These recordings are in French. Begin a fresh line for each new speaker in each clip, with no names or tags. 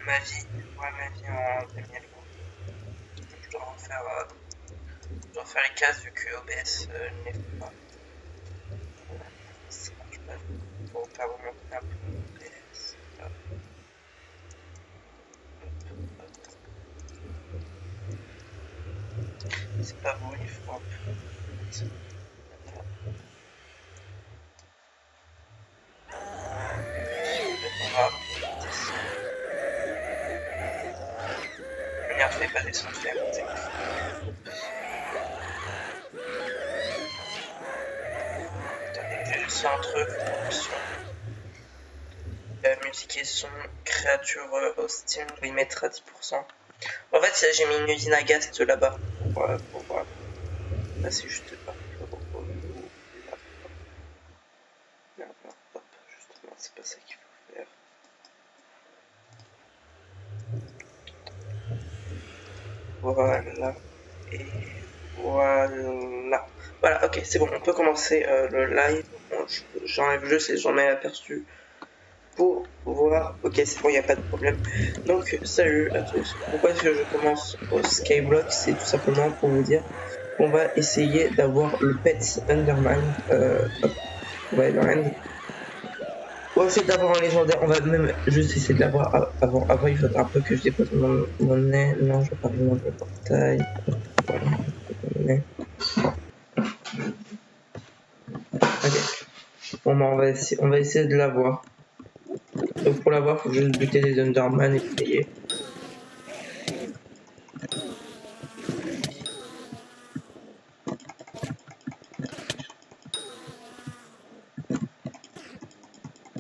ma vie, en 2020. Je dois refaire les cases vu que OBS n'est pas. Ça marche pas. Faut faire remonter un peu OBS. Hop, hop. C'est pas beau, il faut un peu. On va descendre. Lumière fait pas descendre, je vais monter. Attendez, j'ai juste un truc, option. Musique et son, créature hostile, on va y mettre à 10%. En fait, j'ai mis une usine à gaz là-bas. Pour voir. Là, c'est juste pas. Hop, justement, c'est pas ça qu'il faut faire. Voilà. Et voilà. Voilà, ok, c'est bon, on peut commencer le live. Bon, j'enlève juste et j'en mets aperçu pour voir. Ok, c'est bon, il n'y a pas de problème. Donc, salut à tous. Pourquoi est-ce que je commence au Skyblock? C'est tout simplement pour vous dire qu'on va essayer d'avoir le pet Enderman. Hop, on va aller dans l'end. On va essayer d'avoir un légendaire. On va même juste essayer de l'avoir avant. Avant, il faudra un peu que je dépose mon nez. Non, je vais pas rejoindre le portail. Voilà, ok. Bon, bah, on va essayer de l'avoir. Donc, pour l'avoir, il faut juste buter les Enderman et payer.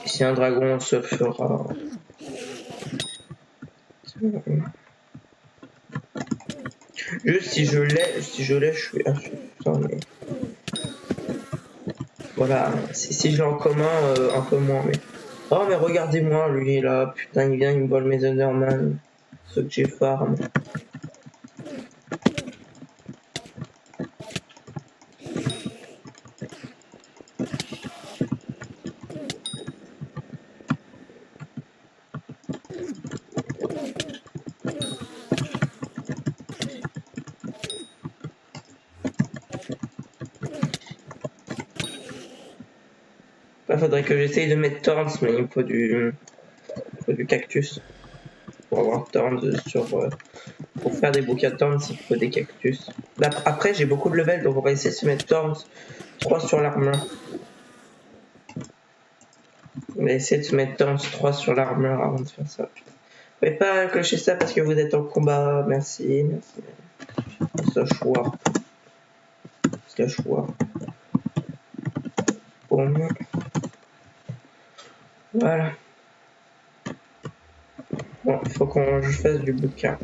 Et si un dragon se fera. Juste si je l'ai, je suis insuffisant, mais. Voilà, si je l'ai en commun, un peu moins, mais. Oh, mais regardez-moi, lui, là, putain, il vient, il me vole mes Enderman. Ceux que j'ai farm. Là, faudrait que j'essaye de mettre Thorns, mais il me faut du cactus. Pour avoir Thorns pour faire des bouquets de Thorns, il faut des cactus. Là, après, j'ai beaucoup de level, donc on va essayer de se mettre Thorns 3 sur l'armure. On va essayer de se mettre Thorns 3 sur l'armure avant de faire ça. Vous pouvez pas clocher ça parce que vous êtes en combat. Merci. Ce choix. Bon. Voilà. Bon, il faut que je fasse du bouquin.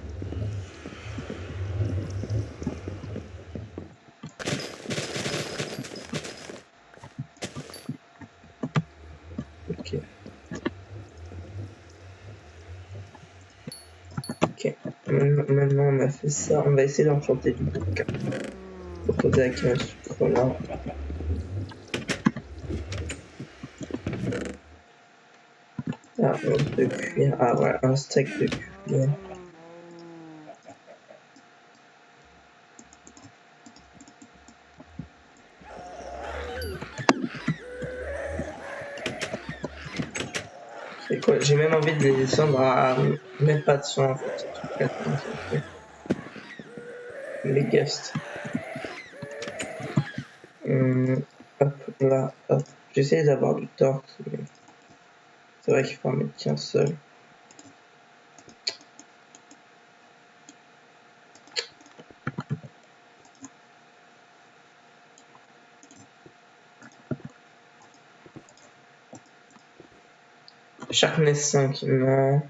Ok. Ok. Maintenant on a fait ça, on va essayer d'enchanter du bouquin. Faut poser avec un sucre là. Ah, un de cuir. Ah voilà, un steak de cuir. C'est quoi? J'ai même envie de les descendre à même pas de son en fait. Les guests. Hop là, hop. J'essaie d'avoir du torse, mais c'est vrai qu'il faut en mettre qu'un seul. Sharpness 5, non.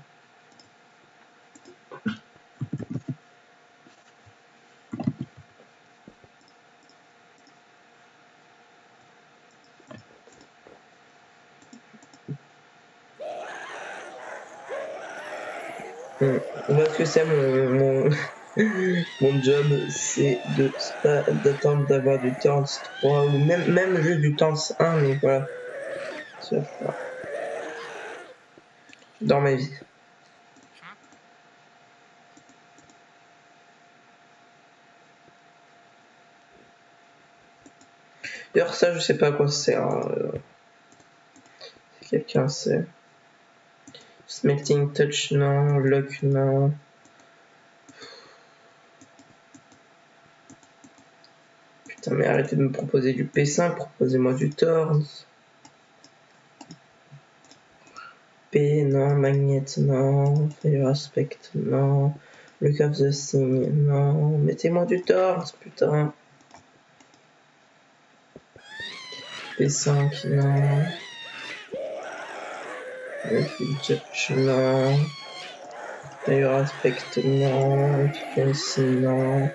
Parce que c'est mon job, c'est d'attendre d'avoir du temps 3 ou même juste du temps 1, mais voilà. Dans ma vie. D'ailleurs, ça, je sais pas à quoi ça sert. Hein. Si quelqu'un sait. Smelting touch, non. Lock, non. Putain, mais arrêtez de me proposer du P5, proposez-moi du Thorns. P, non. Magnet, non. Fire Aspect, non. Look of the Thing, non. Mettez-moi du Thorns, putain. P5, non. Touch, non. Fire Aspect, non. Efficiency, non.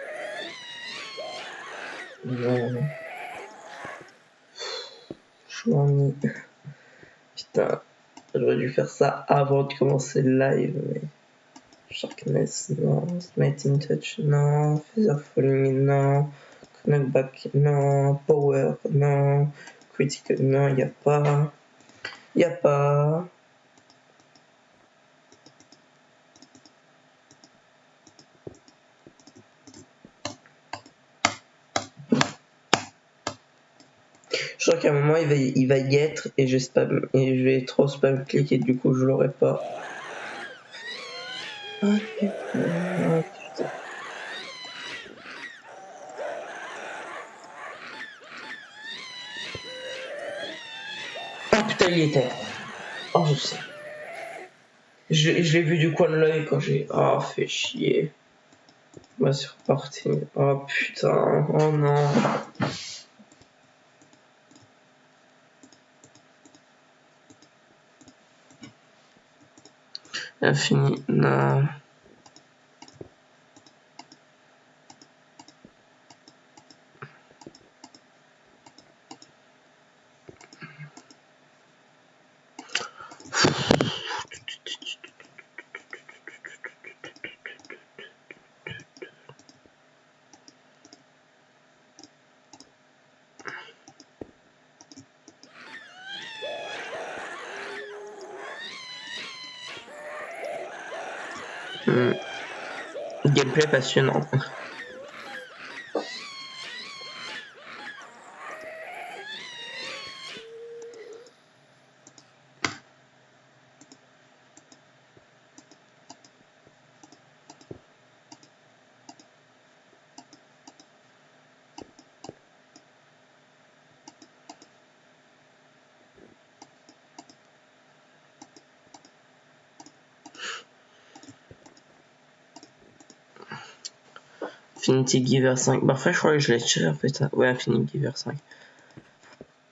Non. Je m'ennuie. Putain, j'aurais dû faire ça avant de commencer le live, mais... Sharkness, non. Smiting Touch, non. Feather Falling, non. Knockback, non. Power, non. Critical, non, y'a pas. Y'a pas. Je crois qu'à un moment il va y être et je vais trop spam click et du coup je l'aurai pas. Oh putain. Oh putain. Oh putain, il y était. Oh je sais. Je l'ai vu du coin de l'œil quand j'ai. Oh fait chier. Moi c'est reparti. Oh putain. Oh non. Infini. Non. Gameplay passionnant. Infinity Giver 5. Bah, enfin, je crois que je l'ai tiré en fait. Ouais, Infinity Giver 5.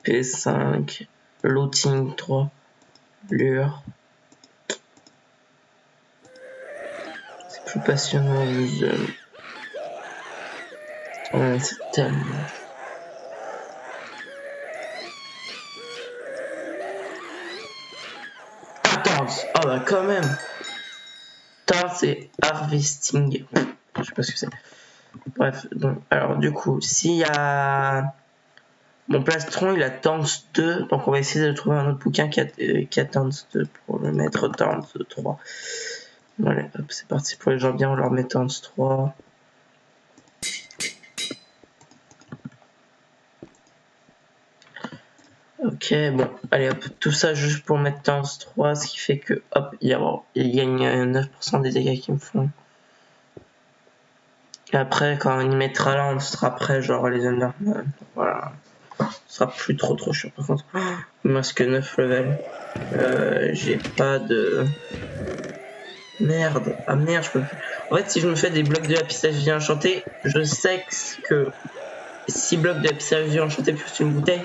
P5. Looting 3. Lure. C'est plus passionnant, juste. Ouais, c'est tellement. Attends, oh bah quand même. Attends, c'est Harvesting. Je sais pas ce que c'est. Bref, donc, alors du coup, s'il y a. Mon plastron, il a Dance 2, donc on va essayer de trouver un autre bouquin qui a Dance 2 pour le mettre Dance 3. Voilà, hop, c'est parti pour les gens bien, on leur met Dance 3. Ok, bon, allez hop, tout ça juste pour mettre Dance 3, ce qui fait que, hop, il gagne 9% des dégâts qu'ils me font. Et après, quand on y mettra là, on sera prêt, genre les Underman. Voilà. Ce sera plus trop chiant. Par contre, masque 9 level. J'ai pas de. Merde. Ah merde, je peux plus. En fait, si je me fais des blocs de lapis lazuli enchanté, je sais que 6 blocs de lapis lazuli enchanté plus une bouteille,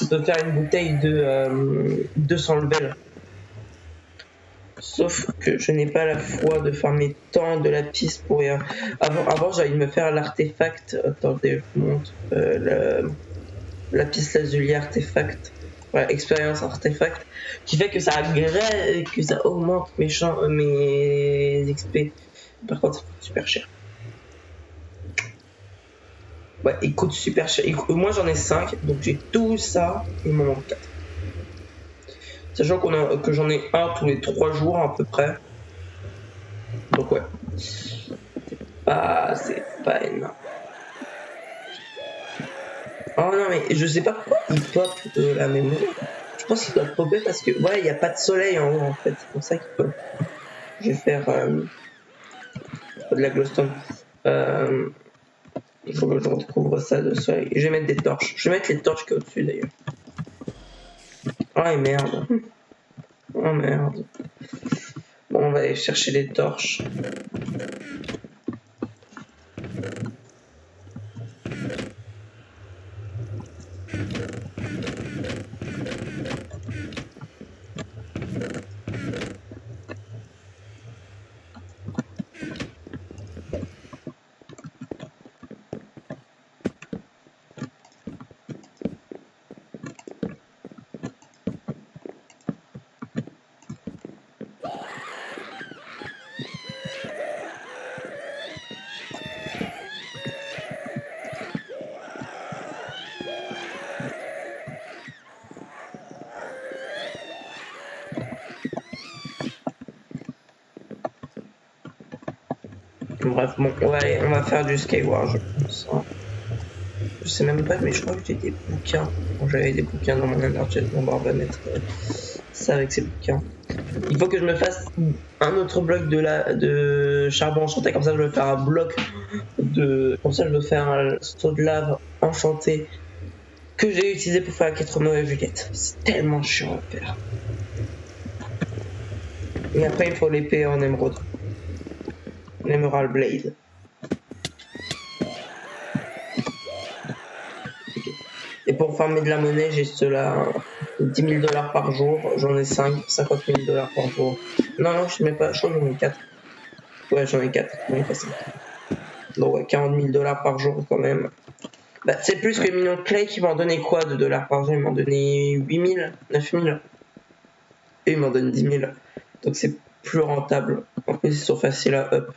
je peux faire une bouteille de 200 level. Sauf que je n'ai pas la foi de farmer tant de lapis pour rien. Avant j'allais me faire l'artefact. Attendez, je vous montre. Lapis lazuli artefact. Voilà, expérience artefact. Qui fait que ça agrège, que ça augmente mes XP. Par contre, ça coûte super cher. Ouais, il coûte super cher. Moi j'en ai 5, donc j'ai tout ça. Il m'en manque 4. Sachant que j'en ai un tous les 3 jours à peu près. Donc ouais. C'est pas énorme. Oh non, mais je sais pas pourquoi il pop la mémoire. Je pense qu'il doit popper parce que, ouais, il n'y a pas de soleil en haut en fait. C'est pour ça qu'il pop. Je vais faire de la glowstone. Euh, il faut que je recouvre ça de soleil. Je vais mettre des torches. Je vais mettre les torches qui est au-dessus d'ailleurs. Oh et merde. Oh merde. Bon, on va aller chercher les torches. Bref, bon, ouais, on va faire du Skyward, je pense. Je sais même pas, mais je crois que j'ai des bouquins. Bon, j'avais des bouquins dans mon Energy. Bon, bah, on va mettre ça avec ces bouquins. Il faut que je me fasse un autre bloc de charbon enchanté, comme ça je vais faire un bloc de. Comme ça je vais faire un saut de lave enchanté que j'ai utilisé pour faire la quête Romeo et Juliette. C'est tellement chiant à faire. Et après il faut l'épée en émeraude. L'Emerald Blade. Et pour farmer de la monnaie, j'ai cela 10 000 $ par jour. J'en ai 5, 50 000 $ par jour. Non, je sais même pas, je crois que j'en ai 4. Ouais, j'en ai 4, j'en ai pas 5. Donc ouais, 40 000 $ par jour quand même. Bah, c'est plus que Minion Clay qui m'en donnait quoi de dollars par jour? Ils m'en donnaient 8 000, 9 000. Et ils m'en donnent 10 000. Donc c'est plus rentable. En plus, ils sont faciles à up.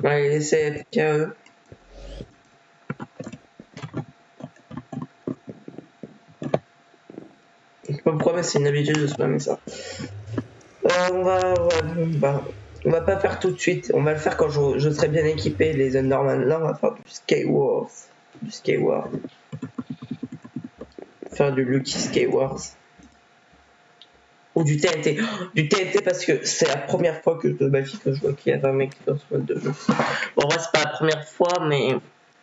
Ouais, essaie KE. Je sais pas pourquoi, mais c'est une habitude de spammer ça. On va pas faire tout de suite. On va le faire quand je serai bien équipé, les Enderman. Là, on va faire du Skywars. Du Skyward. Faire du Lucky Skywars. Ou du TNT. Oh, du TNT parce que c'est la première fois que de ma vie que je vois qu'il y a un mec dans ce mode de jeu. Bon, en vrai, c'est pas la première fois, mais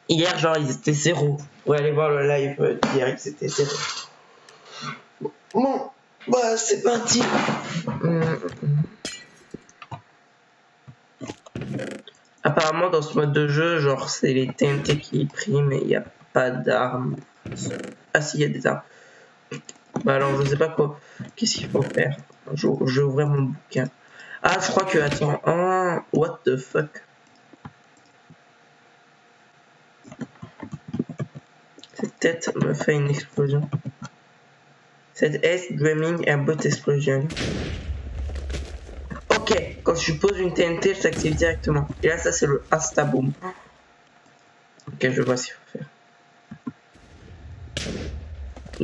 hier, genre, ils étaient 0. Vous pouvez aller voir le live d'hier, ils étaient 0. Bon, bah, c'est parti. Apparemment, dans ce mode de jeu, genre, c'est les TNT qui priment et il n'y a pas d'armes. Ah, si, il y a des armes. Bah, alors, je sais pas quoi. Qu'est-ce qu'il faut faire? Je vais ouvrir mon bouquin. Ah, je crois que. Attends. Ah, what the fuck? Cette tête me fait une explosion. Cette S Dreaming and Bot Explosion. Ok, quand je pose une TNT, elle s'active directement. Et là, ça, c'est le Insta Boom. Ok, je vois ce qu'il faut faire.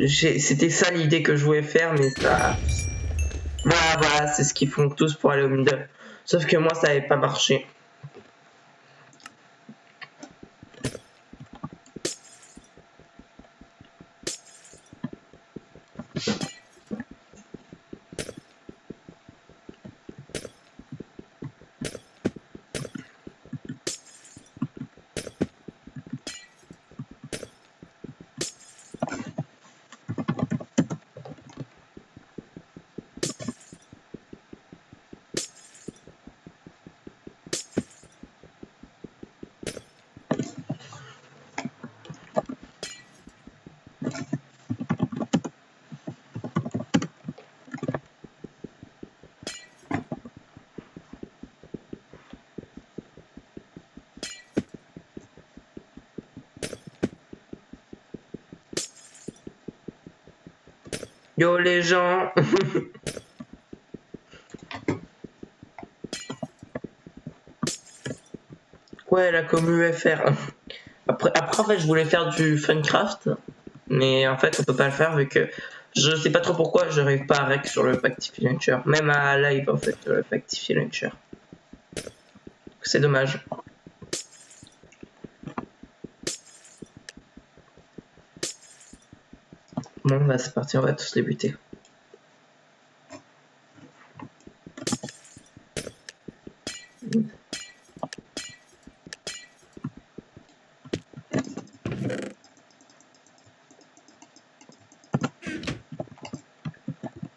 C'était ça l'idée que je voulais faire, mais ça. Voilà, c'est ce qu'ils font tous pour aller au middle. Sauf que moi, ça n'avait pas marché. Yo les gens. Ouais, la commu FR. Après, en fait, je voulais faire du Funcraft, mais en fait, on peut pas le faire vu que Je sais pas trop pourquoi j'arrive pas à rec sur le Factify Launcher. Même à live en fait, le Factify Launcher. C'est dommage. Bon bah c'est parti, on va tous les buter.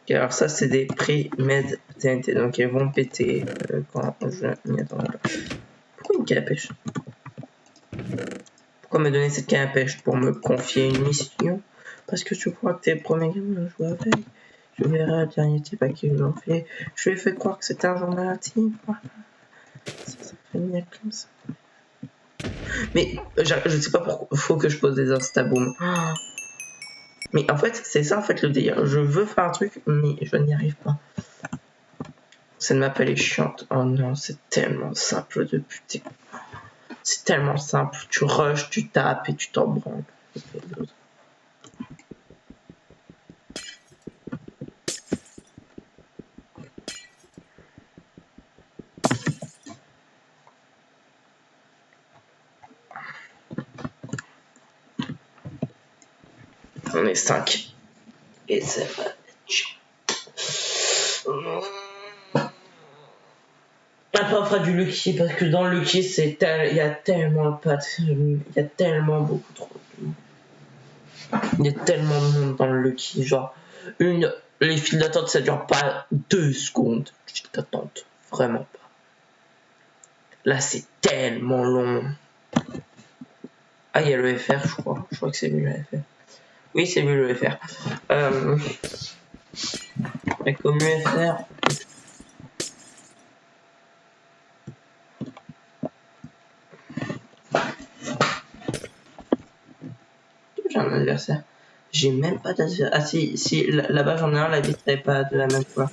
Ok, alors ça c'est des prix-med TNT, donc ils vont péter quand je m'y attendrai pas. Pourquoi une canne à pêche? Pourquoi me donner cette canne à pêche? Pour me confier une mission? Parce que tu crois que t'es le premier game à jouer avec? Je verrai le dernier type à qui ils l'ont fait. Je lui ai fait croire que c'était un journal intime. Voilà. Ça fait mieux comme ça. Mais je sais pas pourquoi faut que je pose des instaboom. Mais en fait, c'est ça en fait le délire. Je veux faire un truc, mais je n'y arrive pas. Cette map elle est chiante. Oh non, c'est tellement simple de buter. C'est tellement simple. Tu rushes, tu tapes et tu t'en branles. On est 5. Et ça va être chiant. Après on fera du Lucky parce que dans le Lucky il y a tellement pas de... Il y a tellement beaucoup trop. Il y a tellement de monde dans le Lucky, genre les files d'attente ça dure pas 2 secondes. Files d'attente, vraiment pas. Là c'est tellement long. Ah il y a le FR je crois que c'est lui le FR. Oui c'est lui le FR. Et comme le FR. J'ai un adversaire. J'ai même pas d'adversaire. Ah si là-bas j'en ai un, la vitre n'est pas de la même fois.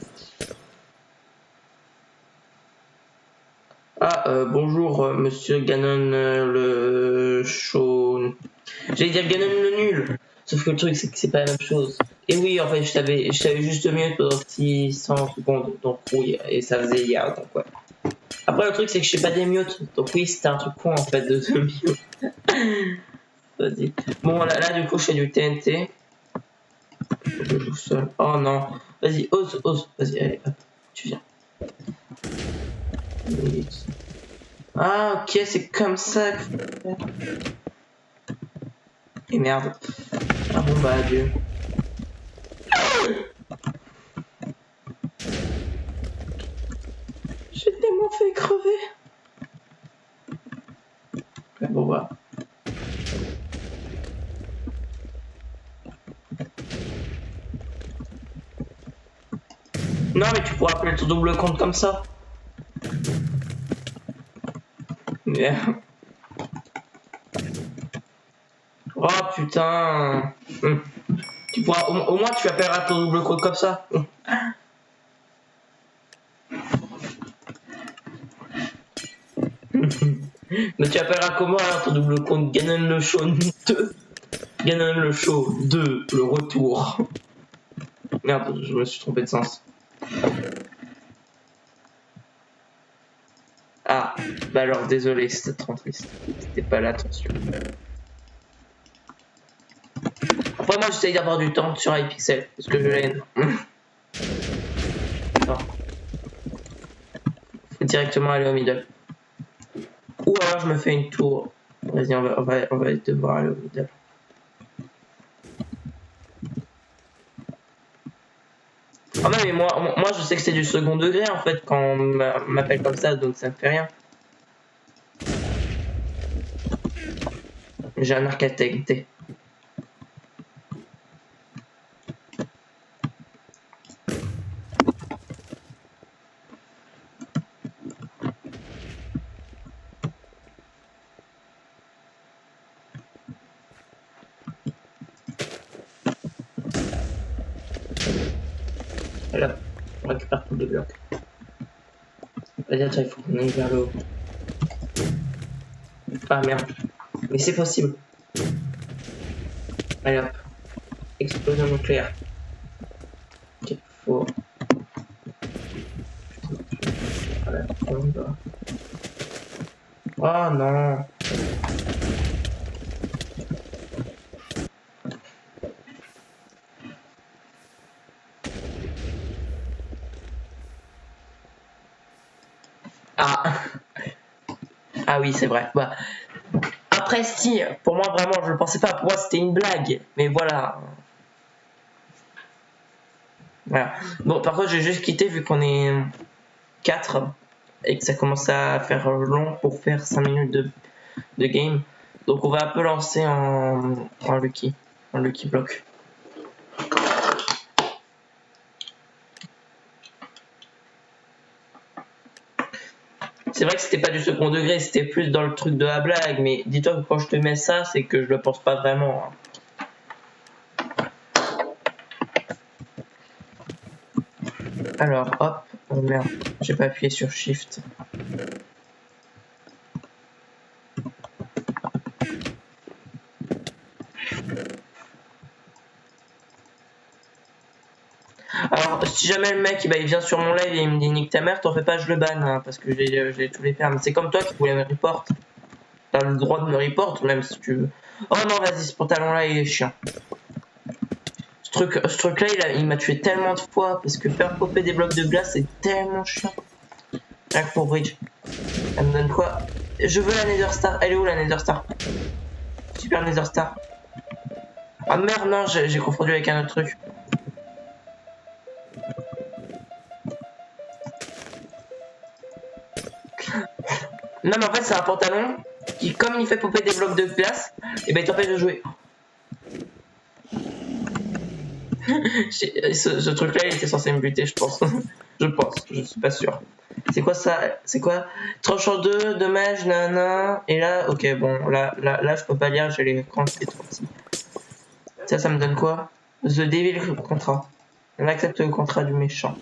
Ah bonjour monsieur Ganon le chaud. J'allais dire Ganon le nul. Sauf que le truc c'est que c'est pas la même chose. Et oui en fait je t'avais juste mieux pendant 600 secondes. Donc oui, et ça faisait hier donc ouais. Après le truc c'est que je sais pas des mutes. Donc oui c'était un truc con en fait de mute. Vas-y. Bon là du coup je fais du TNT. Je joue seul. Oh non. Vas-y, ose. Vas-y, allez, hop. Tu viens. Ah, ok, c'est comme ça que... Et merde. Ah bon, bah, adieu. J'ai tellement fait crever. Ouais, bon, bah. Non, mais tu pourras appeler ton double compte comme ça. Merde. Oh putain. Tu pourras, au moins tu appelleras ton double compte comme ça. Mais tu appelleras comment alors ton double compte? Ganon le Show 2. Ganon le Show 2, le retour. Merde, je me suis trompé de sens. Ah, bah alors désolé, c'était trop triste. C'était pas l'attention. Après moi j'essaye d'avoir du temps sur iPixel, parce que je l'aide. Non. Faut directement aller au middle. Ou alors je me fais une tour. Vas-y, on va devoir aller au middle. Ah non mais moi je sais que c'est du second degré en fait quand on m'appelle comme ça, donc ça me fait rien. J'ai un arc à TNT. Voilà, on récupère tous les blocs. Vas-y, attends, il faut qu'on aille vers le haut. Ah merde. Mais c'est possible. Allez hop. Explosion nucléaire. faut... Voilà, prendre... Oh non. Ah. Ah oui, c'est vrai. Bah. Après, si, pour moi, vraiment, je le pensais pas. Pour moi, c'était une blague. Mais voilà. Voilà. Bon, par contre, j'ai juste quitté vu qu'on est 4 et que ça commence à faire long pour faire 5 minutes de game. Donc, on va un peu lancer en Lucky Block. C'est vrai que c'était pas du second degré, c'était plus dans le truc de la blague, mais dis-toi que quand je te mets ça, c'est que je le pense pas vraiment. Alors, hop, oh merde, j'ai pas appuyé sur Shift. Alors, si jamais le mec il vient sur mon live et il me dit nique ta mère, t'en fais pas, je le banne, hein, parce que j'ai tous les permis. C'est comme toi qui voulais me report. T'as le droit de me report, même si tu veux. Oh non, vas-y, ce pantalon-là, il est chiant. Ce truc-là, il m'a tué tellement de fois, parce que faire popper des blocs de glace, c'est tellement chiant. Rien que pour Bridge. Elle me donne quoi? Je veux la Nether Star. Elle est où la Nether Star? Super Nether Star. Ah merde, non, j'ai confondu avec un autre truc. Non, mais en fait, c'est un pantalon qui, comme il fait popper des blocs de glace, et ben il t'empêche de jouer. Ce truc-là, il était censé me buter, je pense. Je suis pas sûr. C'est quoi ça? C'est quoi? Tranchant 2, dommage, nana. Et là, ok, bon, là, je peux pas lire, j'ai les écrans qui est trop petit. Ça me donne quoi? The Devil Contrat. On accepte le contrat du méchant.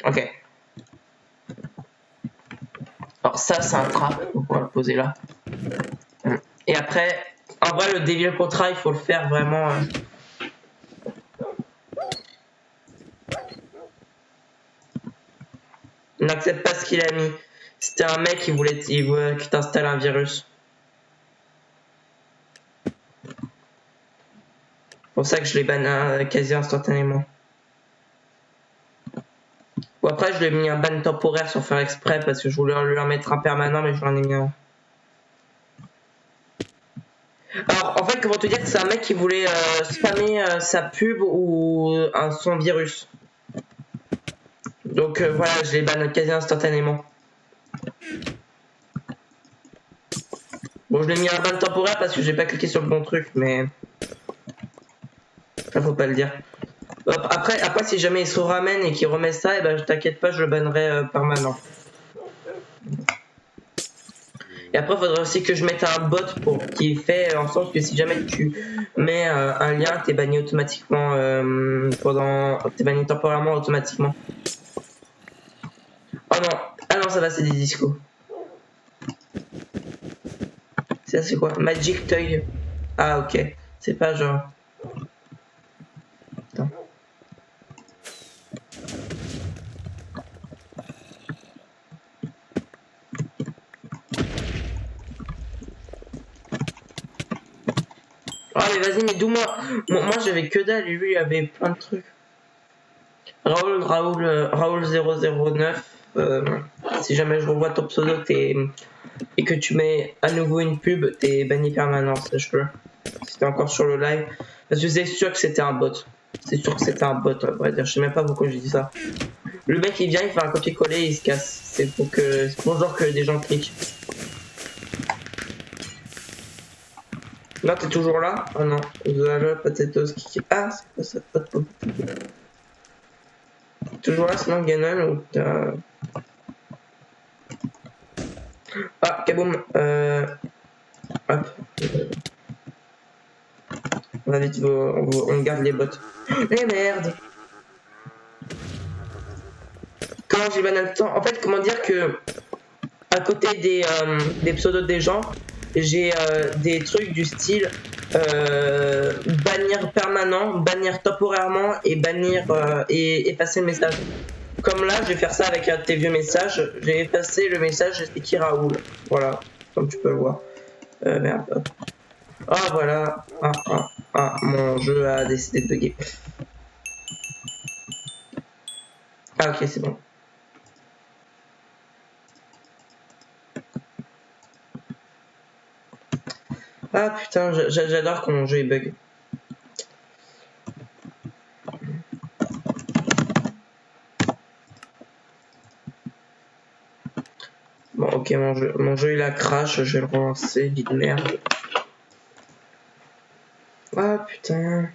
Ok. Alors ça, c'est un trap, on va le poser là. Et après, en vrai, le Devil Contrat, il faut le faire vraiment... On n'accepte pas ce qu'il a mis. C'était un mec qui voulait qu'il t'installe un virus. C'est pour ça que je l'ai ban quasi instantanément. Bon, après, je lui ai mis un ban temporaire sans faire exprès parce que je voulais lui en mettre un permanent, mais je lui en ai mis un. Alors, en fait, comment te dire que c'est un mec qui voulait spammer sa pub ou son virus. Donc voilà, je l'ai ban quasi instantanément. Bon, je l'ai mis un ban temporaire parce que j'ai pas cliqué sur le bon truc, mais ça faut pas le dire. Après, si jamais il se ramène et qu'il remet ça, et ben t'inquiète pas, je le bannerai permanent. Et après, il faudrait aussi que je mette un bot qui fait en sorte que si jamais tu mets un lien, t'es banni automatiquement t'es banni temporairement automatiquement. Oh non, ah non, ça va, c'est des discos. Ça, c'est quoi? Magic Toy. Ah, ok. C'est pas genre. Attends. Ah, mais vas-y, mais d'où moi? Moi, j'avais que dalle, lui, il avait plein de trucs. Raoul 009. Si jamais je revois ton pseudo et que tu mets à nouveau une pub, t'es banni permanent, sache-le. C'était encore sur le live. Parce que c'est sûr que c'était un bot. C'est sûr que c'était un bot, on va dire. Je sais même pas pourquoi je dis ça. Le mec il vient, il fait un copier-coller et il se casse. C'est pour genre que des gens cliquent. Là t'es toujours là? Oh non. The Potatoes qui. Ah, c'est quoi ça? Toujours là sinon Ganon ou t'as. Ah, kaboum. Hop. On va vite, on garde les bots. Eh merde! Comment j'ai banal le temps? En fait, comment dire que. à côté des pseudos des gens, j'ai des trucs du style bannir permanent, bannir temporairement et bannir et effacer le message. Comme là, je vais faire ça avec un de tes vieux messages. J'ai effacé le message, c'est qui Raoul. Voilà, comme tu peux le voir. Merde. Hop. Ah voilà. Mon jeu a décidé de bugger. Ah ok, c'est bon. Ah putain, j'adore quand mon jeu il bug. Bon ok, mon jeu il a crash, je vais le relancer, vite merde. Ah putain.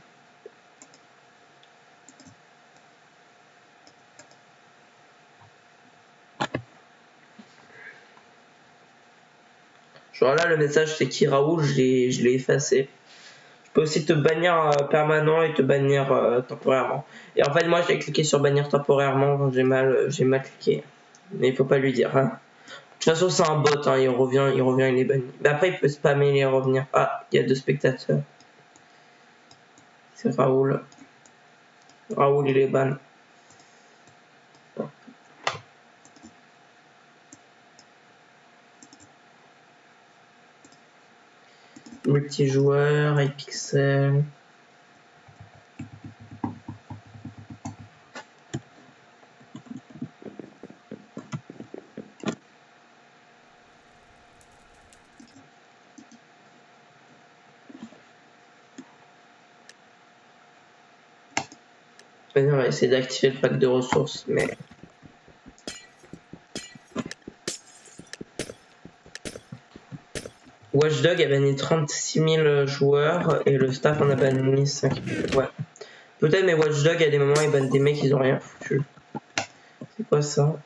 Genre là le message c'est qui Raoul, je l'ai effacé. Je peux aussi te bannir permanent et te bannir temporairement. Et en fait moi j'ai cliqué sur bannir temporairement, j'ai mal cliqué. Mais il faut pas lui dire. Hein. De toute façon c'est un bot, hein, il revient, il est banni. Mais après il peut spammer et revenir. Ah, il y a 2 spectateurs. C'est Raoul. Raoul il est ban. Multijoueur, iPixel. On va essayer d'activer le pack de ressources, mais... Watchdog a banni 36 000 joueurs et le staff en a banni 5 000. Ouais. Peut-être, mais Watchdog, à des moments, ils bannent des mecs, ils ont rien foutu. C'est quoi ça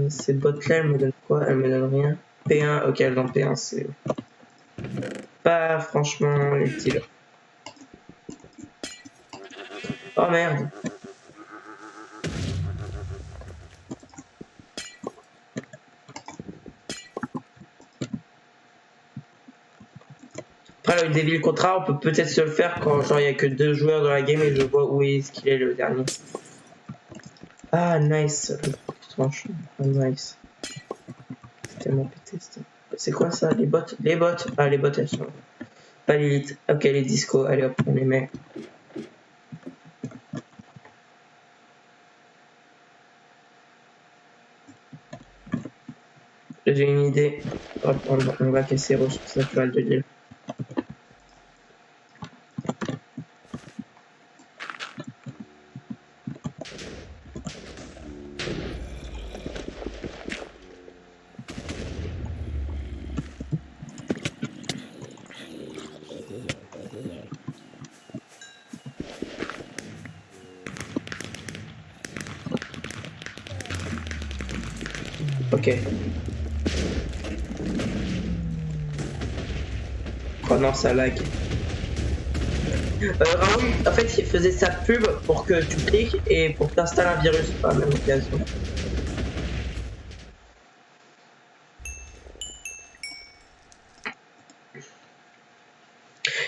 C'est bot-là, elle me donne quoi? Elle me donne rien. P1, ok, elle donne P1, c'est pas franchement utile. Oh merde. Après, le Devil Contra, on peut peut-être se le faire quand genre il y a que 2 joueurs dans la game et je vois où est-ce qu'il est le dernier. Ah, nice. Franchement, nice. C'est tellement pété. C'est quoi ça? Les bots? Les bots? Ah, les bots, elles sont... Pas l'élite. Ok, les discos. Allez hop, on les met. J'ai une idée. Hop, on va casser les ressources naturelles de l'île. Ok. Oh non, ça lag. Raoul, en fait, il faisait sa pub pour que tu cliques et pour que tu installes un virus par la même occasion.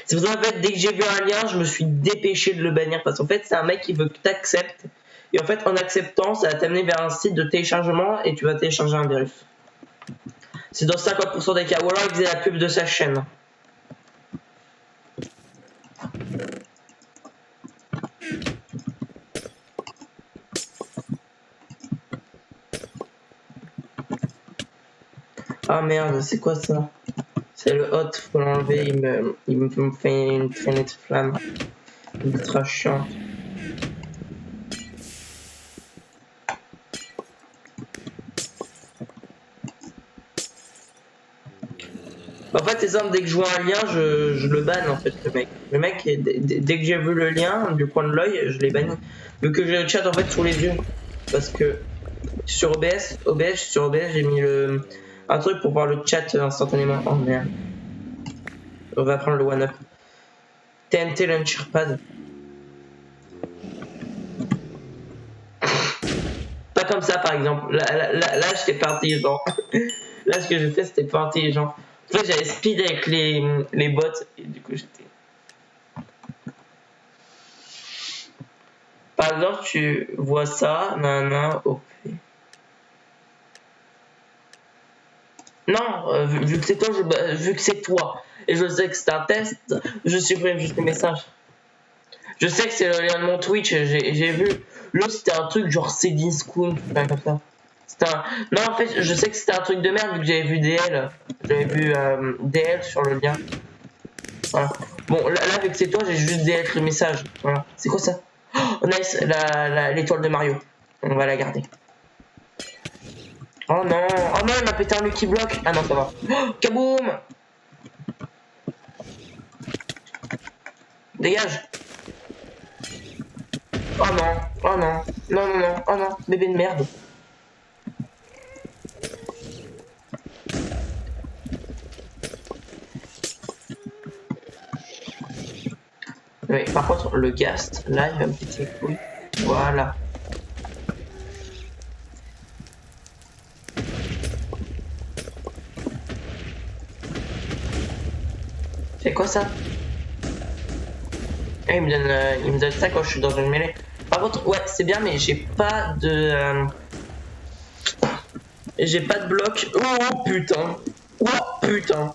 C'est pour ça, en fait, dès que j'ai vu un lien, je me suis dépêché de le bannir parce qu'en fait, c'est un mec qui veut que tu acceptes. Et en fait, en acceptant, ça va t'amener vers un site de téléchargement et tu vas télécharger un virus. C'est dans 50% des cas. Ou alors, il faisait la pub de sa chaîne. Ah merde, c'est quoi ça? C'est le hot, faut l'enlever, il me fait une traînée de flamme. Ultra chiant. En fait, c'est simple, dès que je vois un lien, je le banne en fait, le mec. Le mec, dès que j'ai vu le lien du coin de l'œil, je l'ai banni. Vu que j'ai le chat en fait sous les yeux. Parce que sur OBS, j'ai mis un truc pour voir le chat instantanément. Oh merde. On va prendre le one-up. TNT Launcherpad. Pas comme ça par exemple. Là j'étais parti genre. Là, ce que j'ai fait, c'était pas intelligent. En fait, j'avais speed avec les bots, et du coup, j'étais... Par exemple, tu vois ça, nanana, OP. Non, vu que c'est toi, vu que c'est toi, et je sais que c'est un test, je supprime juste les messages. Je sais que c'est le lien de mon Twitch, j'ai vu. L'autre, c'était un truc genre Cédine School, comme ça. C'était un... Non, en fait, je sais que c'était un truc de merde vu que j'avais vu DL. J'avais vu DL sur le lien. Voilà. Bon, là vu que c'est toi, j'ai juste DL le message. Voilà. C'est quoi ça? Oh, nice, l'étoile de Mario. On va la garder. Oh non, oh non, il m'a pété un Lucky Block. Ah non, ça va. Oh, kaboum! Dégage! Oh non, oh non, non, non, non, oh non, bébé de merde. Oui, par contre, le Ghast, là, il va me péter les couilles. Voilà. C'est quoi ça? Il me donne ça quand je suis dans une mêlée. Par contre, ouais, c'est bien, mais j'ai pas de... j'ai pas de bloc. Oh putain. Oh putain.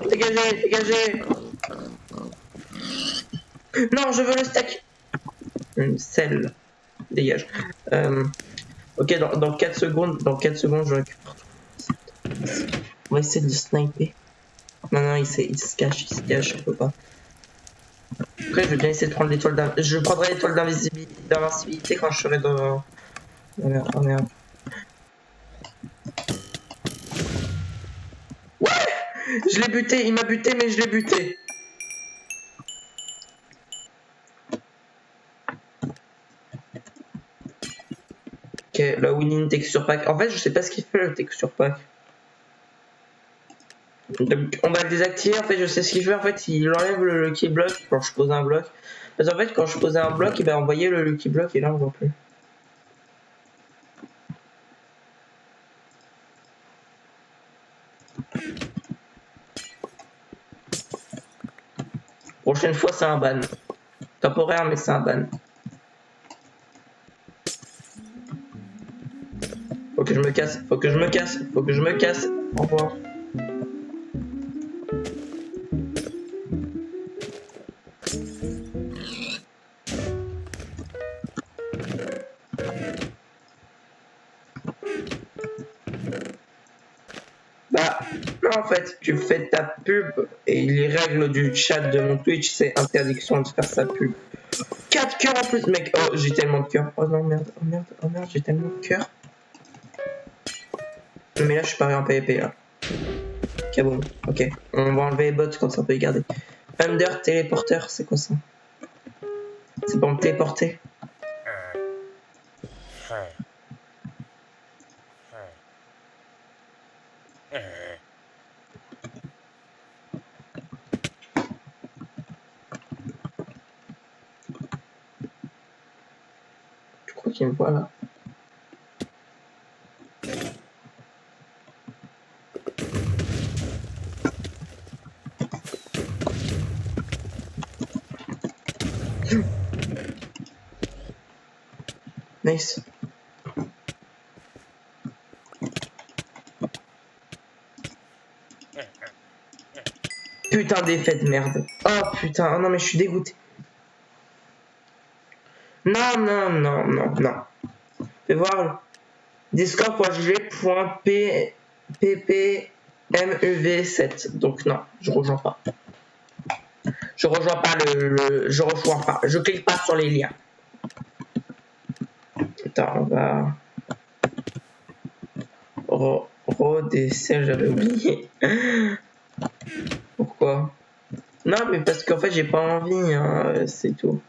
Dégagez, dégagez. Non, je veux le steak. Sel. Dégage. Ok, dans 4 secondes, je récupère tout. On va essayer de le sniper. Non, non, il se cache, je peux pas. Après, je vais bien essayer de prendre l'étoile d'invincibilité. Je prendrai l'étoile d'invincibilité quand je serai dans... Oh merde, oh merde. Ouais! Je l'ai buté, il m'a buté, mais je l'ai buté. Ok, la winning texture pack. En fait, je sais pas ce qu'il fait le texture pack. Donc, on va le désactiver. En fait, je sais ce qu'il fait. En fait, il enlève le lucky block quand je pose un bloc. Parce qu'en fait, quand je posais un bloc, il va envoyer le lucky block et là, on voit plus. Prochaine fois, c'est un ban. Temporaire, mais c'est un ban. Faut que je me casse, faut que je me casse, faut que je me casse. Au revoir. Bah, non, en fait, tu fais ta pub et les règles du chat de mon Twitch, c'est interdiction de faire sa pub. 4 cœurs en plus, mec. Oh, j'ai tellement de cœurs. Oh non, merde, oh merde, oh merde, j'ai tellement de cœurs. Mais là, je suis pas en PvP là. Kaboom. Ok, on va enlever les bots comme ça on peut les garder. Under téléporteur, c'est quoi ça? C'est pour me téléporter. Je crois qu'il me voit là. Nice. Putain d'effet de merde. Oh putain, oh non mais je suis dégoûté. Non, non, non, non, non. Fais voir discord.gg.pppmev7. Donc non, je rejoins pas. Je rejoins pas je rejoins pas. Je clique pas sur les liens. Attends, on va... Redescendre, j'avais oublié. Pourquoi? Non, mais parce qu'en fait, j'ai pas envie, hein, c'est tout.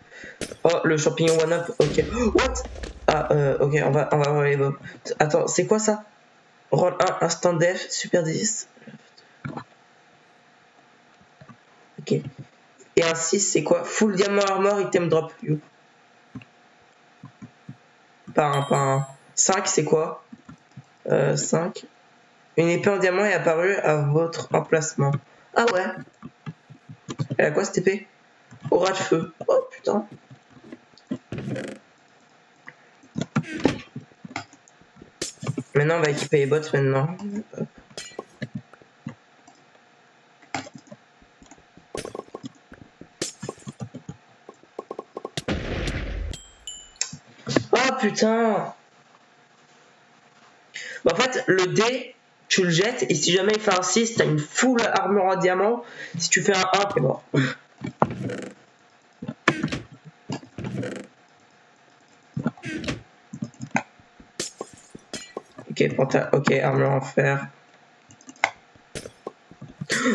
Oh, le champignon one-up, ok. What? Ah, ok, on va voir les bombes. Attends, c'est quoi ça? Roll 1, instant def, super 10. Ok. Et un 6, c'est quoi? Full diamant armor, item drop. Pas un. 5, c'est quoi? 5. Une épée en diamant est apparue à votre emplacement. Ah ouais. Elle a quoi cette épée? Aura de feu. Oh putain. Maintenant on va équiper les bots maintenant. Oh putain. Bah, en fait le dé tu le jettes et si jamais il fait un 6 t'as une full armure en diamant. Si tu fais un 1 t'es mort. Ok, armure en fer.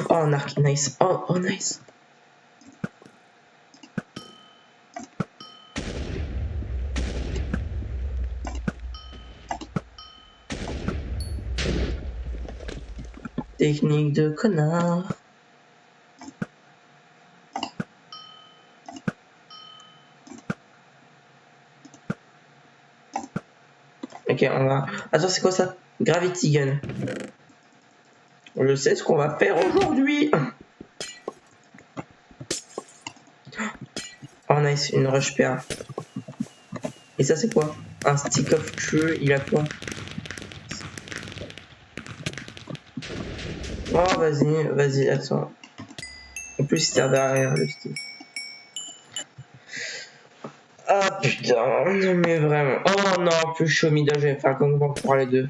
Oh, un arc, nice. Oh, nice. Technique de connard. Ok, on va... Attends, c'est quoi ça? Gravity Gun. Je sais ce qu'on va faire aujourd'hui. Oh, nice, une rush PA. Et ça, c'est quoi? Un stick of true, il a quoi? Oh, vas-y, attends. En plus, c'était derrière le stick. Ah putain, non mais vraiment. Oh non, plus chaud mida, je vais faire comme pour les deux.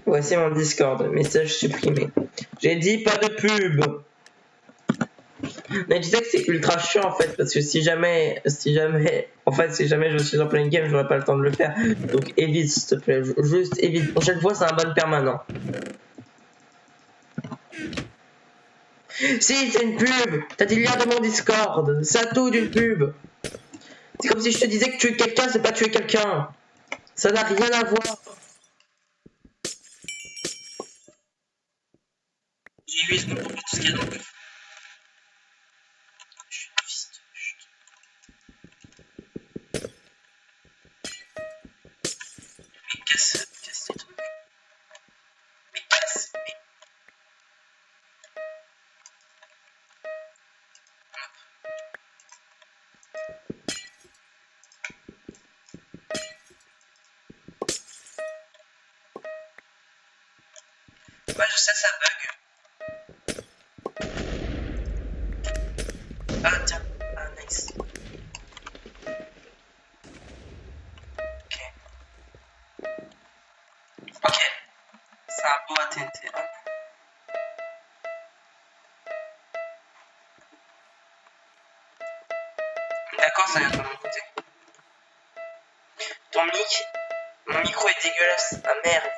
Voici mon Discord, message supprimé. J'ai dit pas de pub. Mais tu sais que c'est ultra chiant en fait, parce que si jamais je suis en plein game, j'aurais pas le temps de le faire. Donc évite s'il te plaît, juste évite. Prochaine fois, c'est un ban permanent. Si, c'est une pub. T'as dit lien de mon Discord. C'est à tout d'une pub. C'est comme si je te disais que tuer quelqu'un, c'est pas tuer quelqu'un. Ça n'a rien à voir. J'ai 8 secondes pour tout ce qu'il y a dans le jeu. Je suis un fils de chut. Mais casse tes trucs. Mais casse. Mais... Ouais, je sais, ça bug. Ah, tiens. Ah, nice. Ok. C'est un beau ATT. Hein. D'accord, ça vient de mon côté. Ton mic, mon micro est dégueulasse. Ah merde.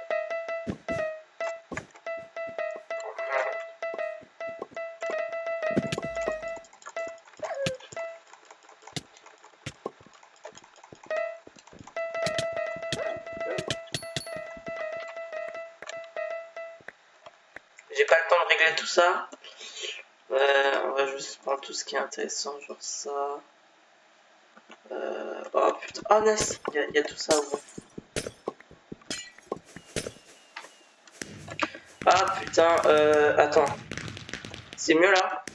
J'ai pas le temps de régler tout ça. On va juste prendre tout ce qui est intéressant, genre ça. Oh putain, oh nice, il y a tout ça. Ouais. Ah putain, attends. C'est mieux là?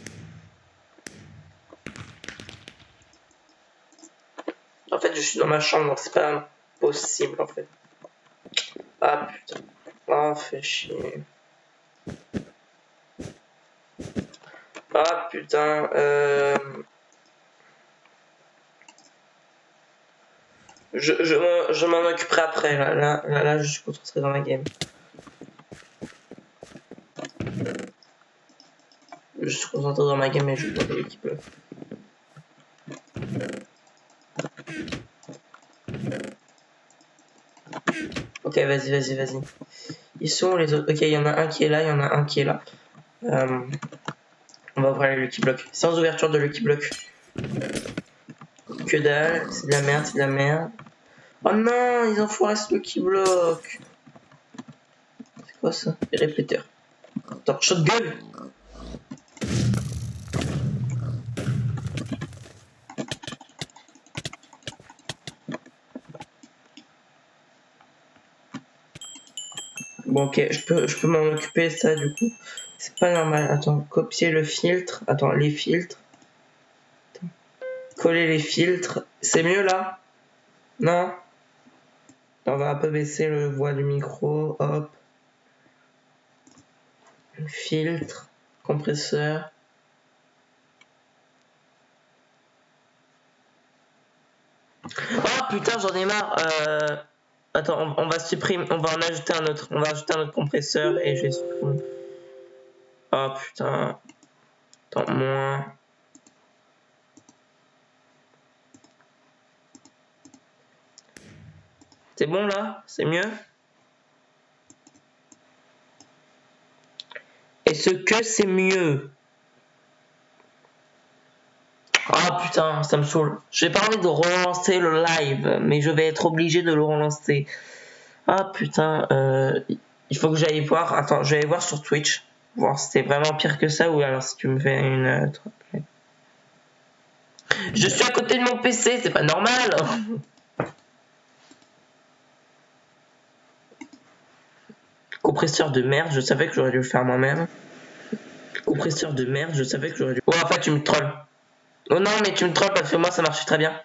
En fait, je suis dans ma chambre, donc c'est pas possible en fait. Ah putain. Oh, fait chier. Ah putain, je m'en occuperai après, là, je suis concentré dans la game. Je suis concentré dans ma game et je joue dans l'équipe. Ok, vas-y. Ils sont les autres. Ok, il y en a un qui est là, il y en a un qui est là. On va ouvrir le Lucky Block. Sans ouverture de Lucky Block. Que dalle, c'est de la merde. Oh non, ils ont foiré ce Lucky Block. C'est quoi ça? Les répéteurs. Attends, shotgun. Bon, ok, je peux m'en occuper, ça, du coup. C'est pas normal. Attends, copier le filtre. Attends, les filtres. Attends. Coller les filtres. C'est mieux, là? Non? On va un peu baisser le voix du micro. Hop. Filtre. Compresseur. Oh putain, j'en ai marre. Attends, on va supprimer. On va en ajouter un autre. On va ajouter un autre compresseur et je vais supprimer. Oh putain. Attends, moins. C'est bon là? C'est mieux? Est-ce que c'est mieux? Ah putain, ça me saoule. J'ai pas envie de relancer le live, mais je vais être obligé de le relancer. Ah putain, il faut que j'aille voir. Attends, je vais aller voir sur Twitch. Voir si c'est vraiment pire que ça ou alors si tu me fais une. Je suis à côté de mon PC, c'est pas normal. Compresseur de merde, je savais que j'aurais dû le faire moi-même. Compresseur de merde, je savais que j'aurais dû. Oh, en fait, tu me trolles. Oh non, mais tu me trolles parce que moi ça marchait très bien.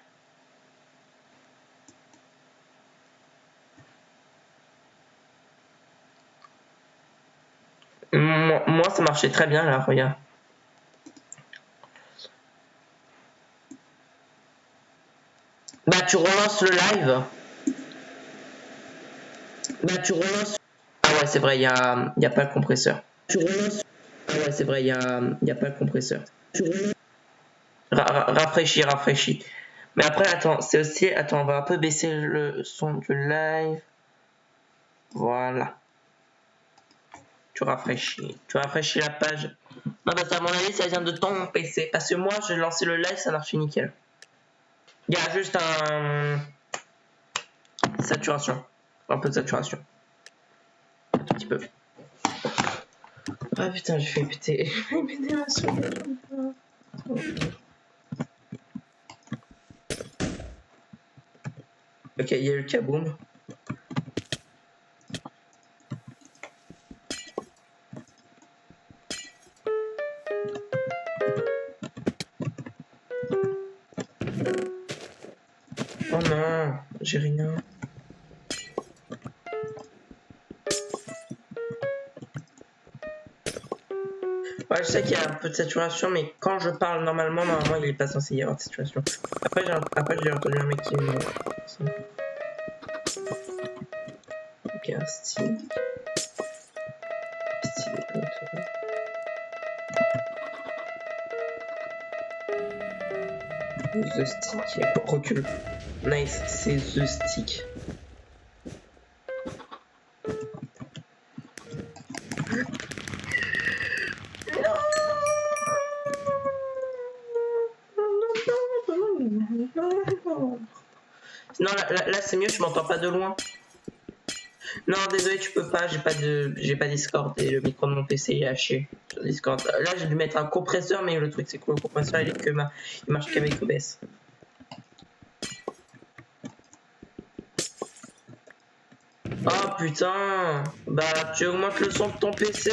Moi ça marchait très bien là, regarde. Bah, tu relances le live. Bah, tu relances. Ah ouais, c'est vrai, y a pas le compresseur. Tu relances. Ah ouais, c'est vrai, y a pas le compresseur. Tu relances. Rafraîchis. Mais après, attends, c'est aussi. Attends, on va un peu baisser le son du live. Voilà. Tu rafraîchis la page. Non, parce qu'à mon avis, ça vient de ton PC. Parce que moi, j'ai lancé le live, ça marchait nickel. Il y a juste un. Saturation. Un peu de saturation. Un tout petit peu. Ah putain, j'ai fait péter. J'ai fait péter ma souris. Ok, il y a le kaboom. Oh non, j'ai rien. Ouais, je sais qu'il y a un peu de saturation, mais quand je parle normalement, il est pas censé y avoir de saturation. Après, j'ai entendu un mec qui me. Ok, un style. The Stick. Recule. Nice, c'est The Stick. Non, là c'est mieux, je m'entends pas de loin. Non, désolé, tu peux pas, j'ai pas Discord et le micro de mon PC est haché sur Discord. Là, j'ai dû mettre un compresseur, mais le truc c'est que le compresseur il marche qu'avec OBS. Oh putain, bah tu augmentes le son de ton PC.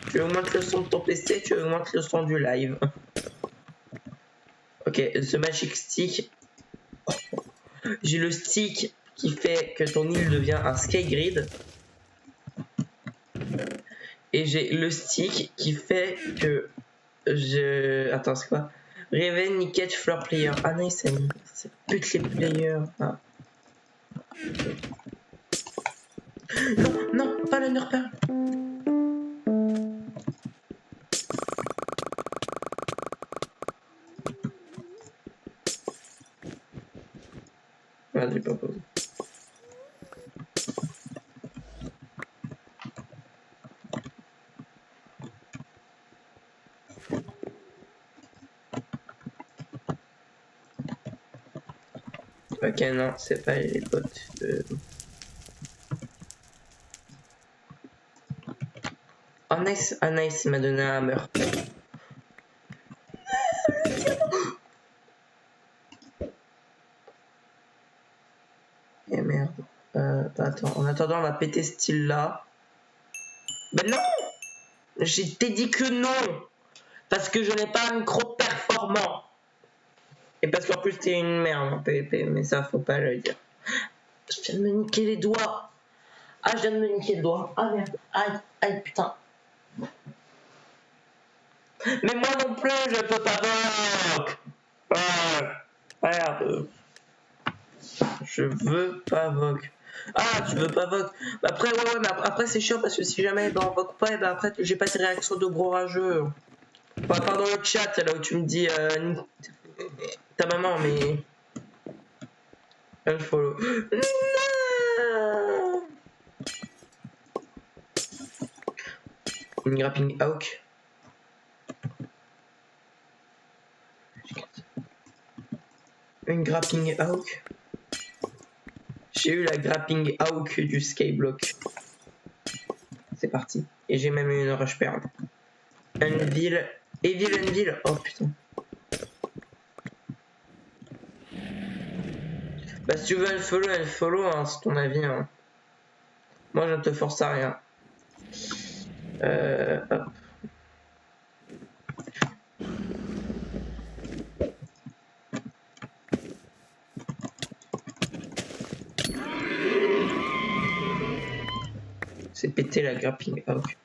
Tu augmentes le son de ton PC, tu augmentes le son du live. Ok, ce Magic Stick. J'ai le stick qui fait que ton île devient un skygrid. Et j'ai le stick qui fait que je. Attends, c'est quoi? Raven, Niket, Floor Player. Ah non, c'est pute les players. Ah. Non, non, pas le Nurple. Vas-y, pas posé. Ok, non, c'est pas les bots de. Oh nice, ah nice, il m'a donné un hammer. Et merde. Attends. En attendant, on va péter ce style-là. Ben non! T'ai dit que non! Parce que je n'ai pas un micro performant. Et parce qu'en plus, t'es une merde en PvP. Mais ça, faut pas le dire. Je viens de me niquer les doigts. Ah, je viens de me niquer le doigt. Ah merde. Aïe, putain. Mais moi non plus, je peux pas vogue. Merde. Je veux pas vogue. Ah, tu veux pas vogue. Après, ouais, mais après c'est chiant parce que si jamais on vogue pas, et ben après j'ai pas tes réactions de gros rageux. Enfin, pas dans le chat là où tu me dis ta maman, mais. Unfollow. Non. Une grappling hawk. Une grappling hawk. J'ai eu la grappling hawk du skyblock. C'est parti. Et j'ai même eu une rush perd. Unveil. Evil Unveil. Oh putain. Bah si tu veux unfollow, hein, c'est ton avis. Hein. Moi je ne te force à rien. Hop. C'est pété la grappling hawk.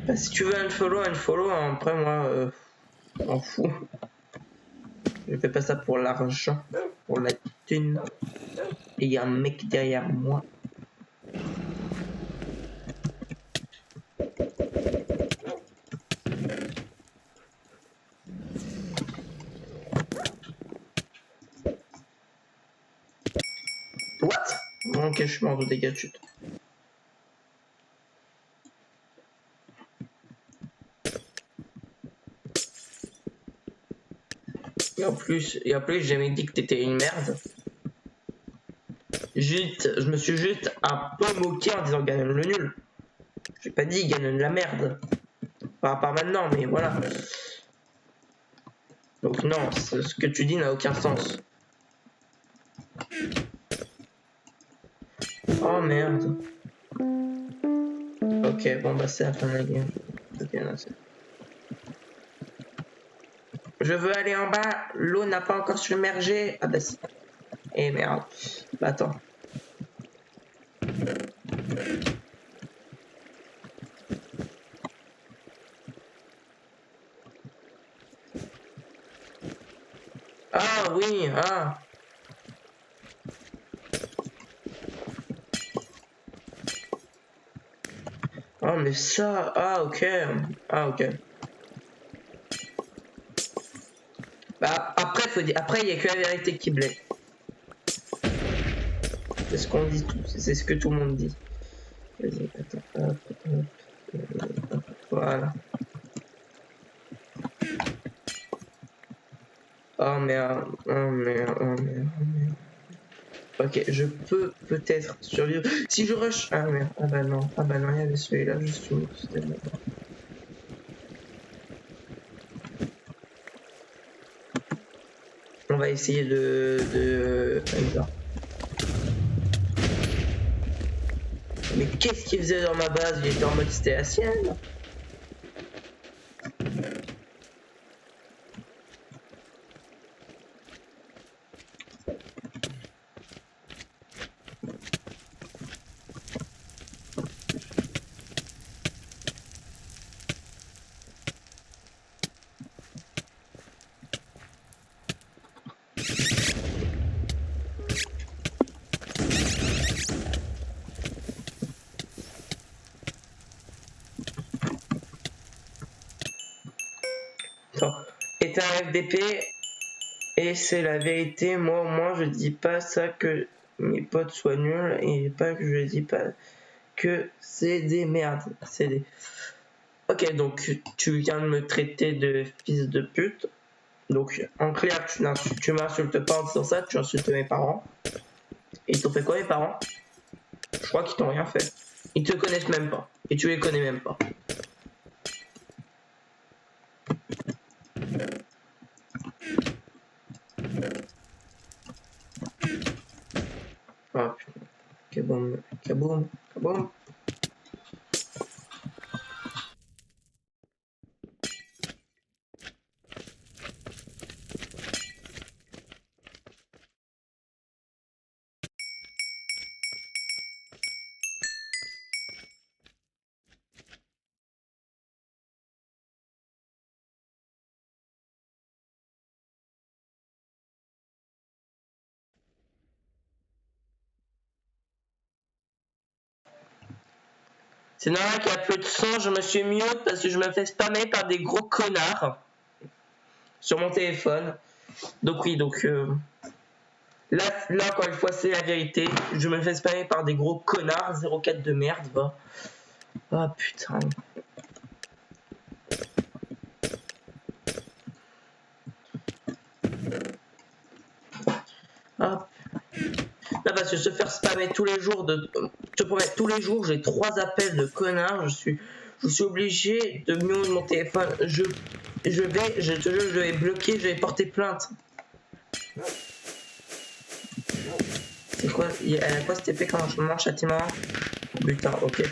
Bah, si tu veux unfollow, hein, après moi, m'en fous. Je fais pas ça pour l'argent, pour la thune. Et il y a un mec derrière moi. What? Ok, je suis mort de dégâts de chute. Et en plus, j'ai jamais dit que t'étais une merde. Je me suis juste un peu moqué en disant Ganon le nul. J'ai pas dit Ganon la merde. Pas maintenant, mais voilà. Donc non, ce que tu dis n'a aucun sens. Oh merde. Ok, bon bah c'est la fin de la game. Ok, non, je veux aller en bas, l'eau n'a pas encore submergé. Ah bah si. Eh merde. Bah attends. Ah oui, ah. Oh mais ça, ah ok. Ah ok. Bah après, il y a que la vérité qui blesse. C'est ce qu'on dit tous, c'est ce que tout le monde dit. Vas-y, attends, hop, voilà. Oh merde, oh merde, oh merde, oh merde. Ok, je peux peut-être survivre. Si je rush. Ah merde, ah bah non, il y avait celui-là, je suis où, c'était bon. On va essayer de... Mais qu'est-ce qu'il faisait dans ma base? Il était en mode c'était la sienne. Est un FDP et c'est la vérité. Moi au moins je dis pas ça que mes potes soient nuls et pas que je dis pas que c'est des merdes. C'est des... Ok, donc tu viens de me traiter de fils de pute. Donc en clair, tu m'insultes pas en disant ça, tu insultes mes parents. Et ils t'ont fait quoi mes parents? Je crois qu'ils t'ont rien fait. Ils te connaissent même pas. Et tu les connais même pas. Ah putain. Kaboum, kaboum, kaboum. C'est normal qu'il y a peu de son, je me suis mute parce que je me fais spammer par des gros connards sur mon téléphone. Donc oui, là encore une fois, c'est la vérité. Je me fais spammer par des gros connards, 04 de merde, va. Ah putain. Ah. Là, parce que se faire spammer tous les jours, je te promets, tous les jours, j'ai 3 appels de connards. Je suis obligé de mute mon téléphone. Je te jure, je vais bloquer, je vais porter plainte. C'est quoi? Elle a quoi cette épée quand je mange châtiment? Putain, ok.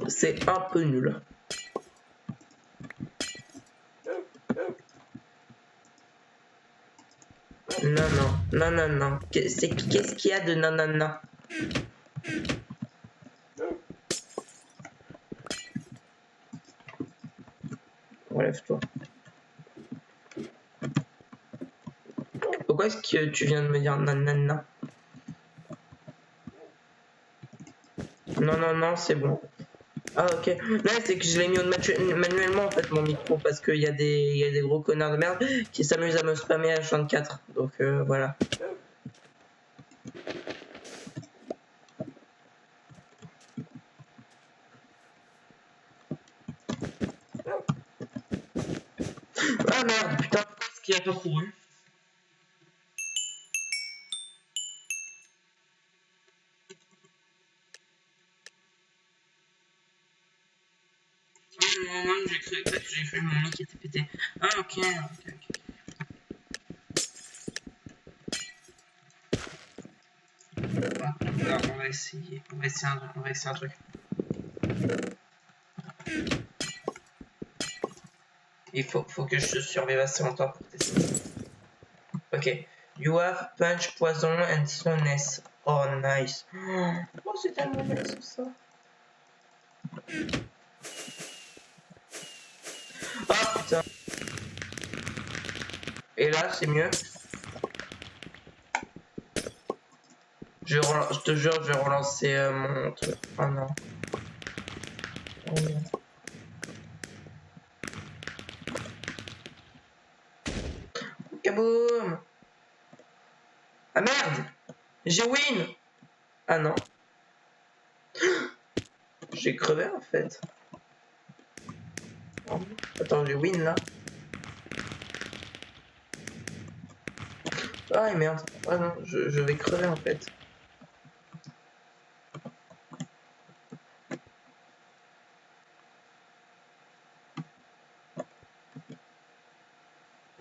C'est un peu nul. Non. Qu'est-ce qu'il y a de non? Relève-toi. Pourquoi est-ce que tu viens de me dire non? Non, c'est bon. Ah ok. Là c'est que je l'ai mis manuellement en fait mon micro parce qu'il y a des gros connards de merde qui s'amusent à me spammer à H24. Donc voilà. Ah merde, putain, pourquoi est-ce qu'il a pas couru? Non, j'ai cru que j'ai fait mon mic qui était pété. Ah ok. On va essayer. On va essayer un truc. Il faut que je survive assez longtemps pour tester. Ok. You have punch, poison and slowness. Oh nice. Oh c'est tellement nice ça. Ah putain. Et là c'est mieux. Je te jure, je vais relancer mon truc. Oh non. Oh non. Kaboom! Ah merde! J'ai win! Ah non. J'ai crevé en fait. Oh, attends, j'ai win là. Ah merde. Ah non, je vais crever en fait.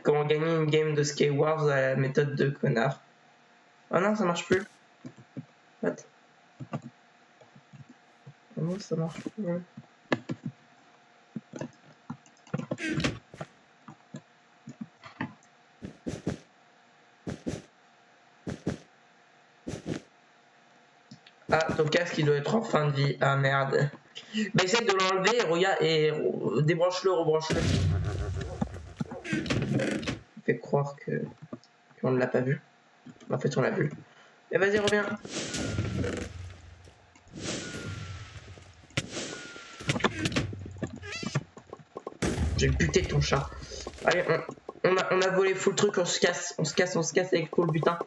Comment gagner une game de Skywars à la méthode de connard. Oh non, ça marche plus. What? Oh non, ça marche plus. Ah, ton casque il doit être en fin de vie. Ah merde. Bah essaie de l'enlever et regarde et débranche-le, rebranche-le. Fait croire qu'on ne l'a pas vu. En fait on l'a vu. Et vas-y reviens. J'ai buté ton chat. Allez, on a volé full truc, on se casse avec tout le butin.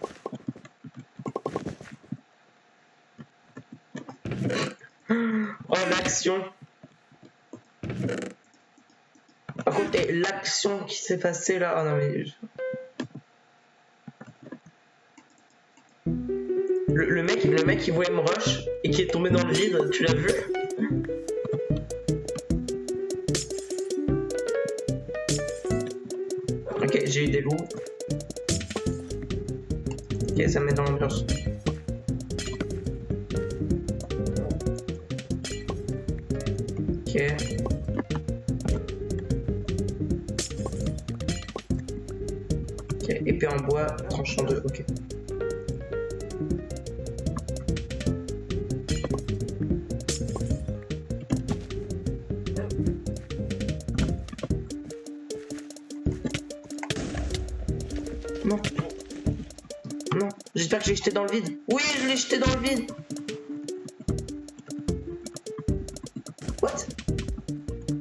Oh l'action. Par contre, l'action qui s'est passée là. Oh non mais. Le mec il mec qui voulait me rush et qui est tombé dans le vide, tu l'as vu? Ok, j'ai eu des loups. Ok, ça me met dans l'ambiance. Ok. Ok, épée en bois, tranchant de. Ok. Non. Non. J'espère que j'ai jeté dans le vide. Oui, je l'ai jeté dans le vide. What?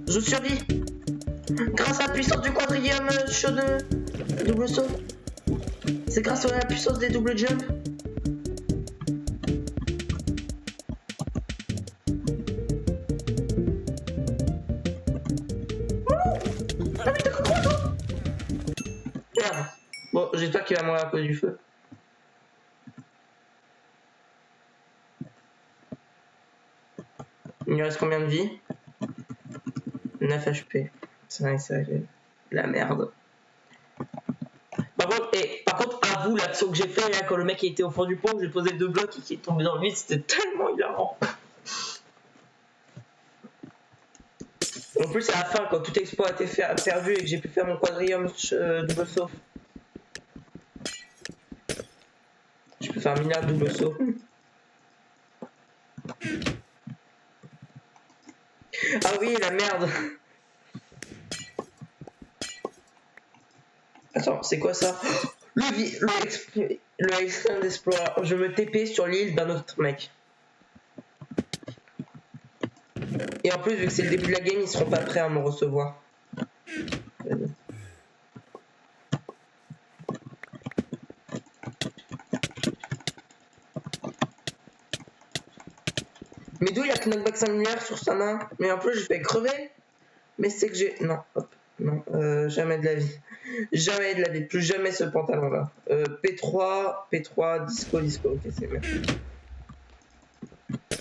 Je survis. Grâce à la puissance du quadrième chaud de double saut. C'est grâce à la puissance des double jumps. Ah mais t'as quoi toi? Merde. Bon, j'espère qu'il va mourir à cause du feu. Il lui reste combien de vie? 9 HP. C'est vrai, c'est la merde. Par contre, avoue l'action que j'ai fait là, quand le mec était au fond du pont, j'ai posé 2 blocs et qui est tombé dans le vide, c'était tellement hilarant. En plus, à la fin, quand tout exploit a été perdu et que j'ai pu faire mon quadrium double saut, je peux faire un milliard double saut. Ah oui, la merde. Attends, c'est quoi ça? Le Extreme Explorer. Je me TP sur l'île d'un autre mec. Et en plus, vu que c'est le début de la game, ils seront pas prêts à me recevoir. Mais d'où il y a knockback singulaire sur sa main? Mais en plus, je vais crever. Mais c'est que j'ai... Non, hop. Non, jamais de la vie. Jamais de la vie. Plus jamais ce pantalon-là. P3, disco. Ok, c'est bien.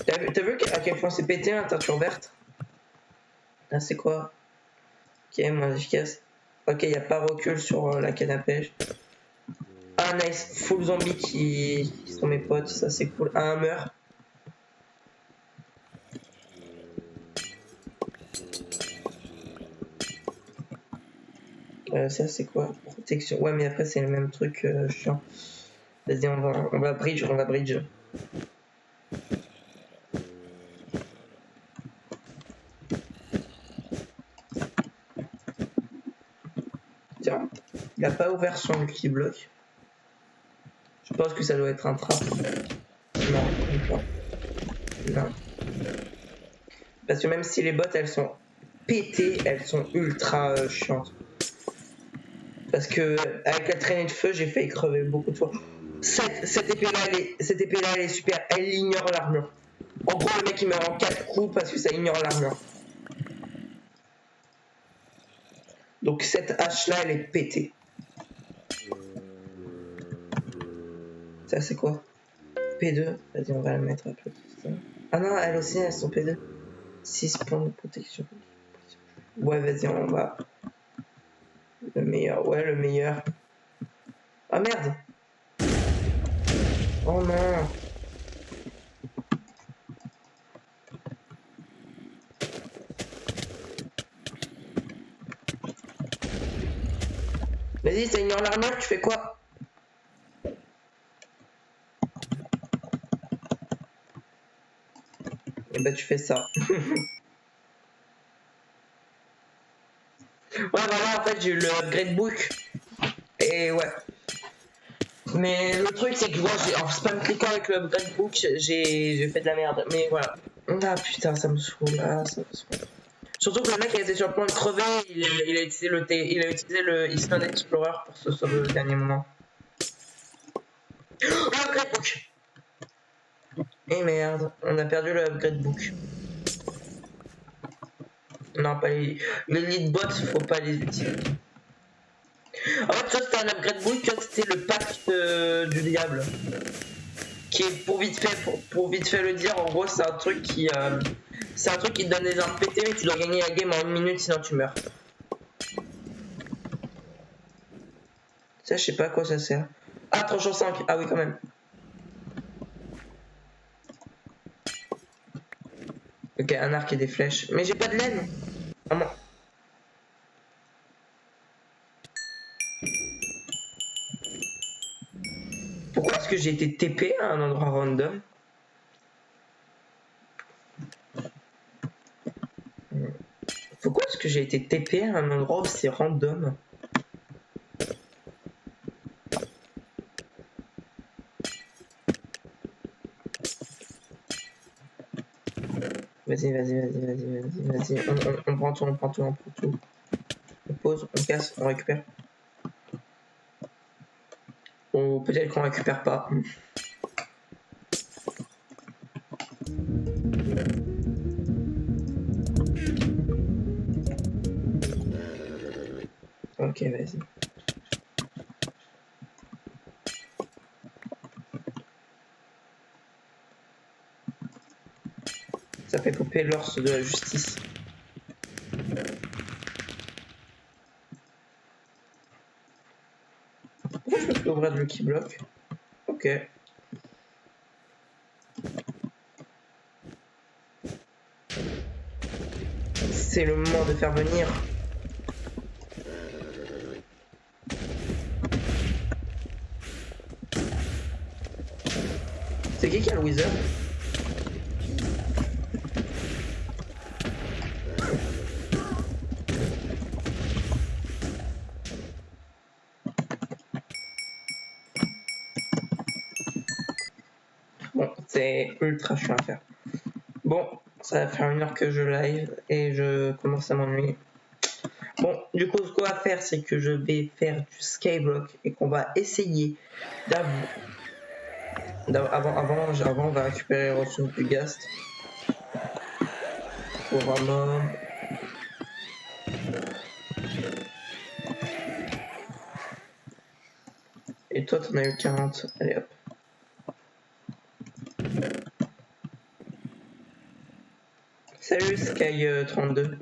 T'as vu à quel point c'est pété la teinture verte? Ah, c'est quoi? Ok, moins efficace. Ok, il n'y a pas recul sur la canne à pêche. Ah, nice. Full zombie qui sont mes potes. Ça, c'est cool. Ah, un meurt. Ça, c'est quoi? Protection. Ouais, mais après, c'est le même truc chiant. Vas-y, on va bridge. Tiens, il a pas ouvert son multi-bloc. Je pense que ça doit être un trap. Non. Parce que même si les bottes, elles sont pétées, elles sont ultra chiantes. Parce que avec la traînée de feu, j'ai failli crever beaucoup de fois. Cette épée-là, elle est super. Elle ignore l'armure. En gros, le mec, il meurt en 4 coups parce que ça ignore l'armure. Donc cette hache-là, elle est pétée. Ça, c'est quoi? P2. Vas-y, on va la mettre un peu. Ah non, elles aussi, elles sont P2. 6 points de protection. Ouais, vas-y, on va... Le meilleur. Ouais, le meilleur. Ah merde! Oh non! Vas-y, ça ignore l'armure, tu fais quoi? Et bah, tu fais ça. Ouais, voilà, en fait, j'ai eu le upgrade book. Et ouais. Mais le truc, c'est que moi, en spam cliquant avec le upgrade book, j'ai fait de la merde. Mais voilà. Ah putain, ça me saoule. Ah, ça me saoule. Surtout que le mec, il était sur le point de crever. Il a utilisé le Eastern Explorer pour se sauver au dernier moment. Oh, upgrade book! Et merde, on a perdu le upgrade book. Non, pas les lead bots, faut pas les utiliser. En fait, ça c'était un upgrade book, c'était le pacte du diable. qui est pour vite fait le dire, en gros c'est un truc qui te donne des armes pétées, mais tu dois gagner la game en 1 minute sinon tu meurs. Ça je sais pas à quoi ça sert. Ah, tranchant 5, ah oui quand même. Ok, un arc et des flèches. Mais j'ai pas de laine. Ah, non. Pourquoi est-ce que j'ai été TP à un endroit random? Pourquoi est-ce que j'ai été TP à un endroit où c'est random? Vas-y, on prend tout, on prend tout. On pose, on casse, on récupère. Ou peut-être qu'on récupère pas. Ok, vas-y. Ça fait couper l'orse de la justice. Pourquoi je peux plus ouvrir de Lucky Block? Ok. C'est le moment de faire venir. C'est qui a le wizard? Bon, c'est ultra chiant à faire. Bon, ça va faire 1 heure que je live et je commence à m'ennuyer. Bon, du coup, ce qu'on va faire, c'est que je vais faire du skyblock et qu'on va essayer avant, on va récupérer les ressources du Ghast. Pour un mob. Et toi, t'en as eu 40. Allez hop. Salut Sky32.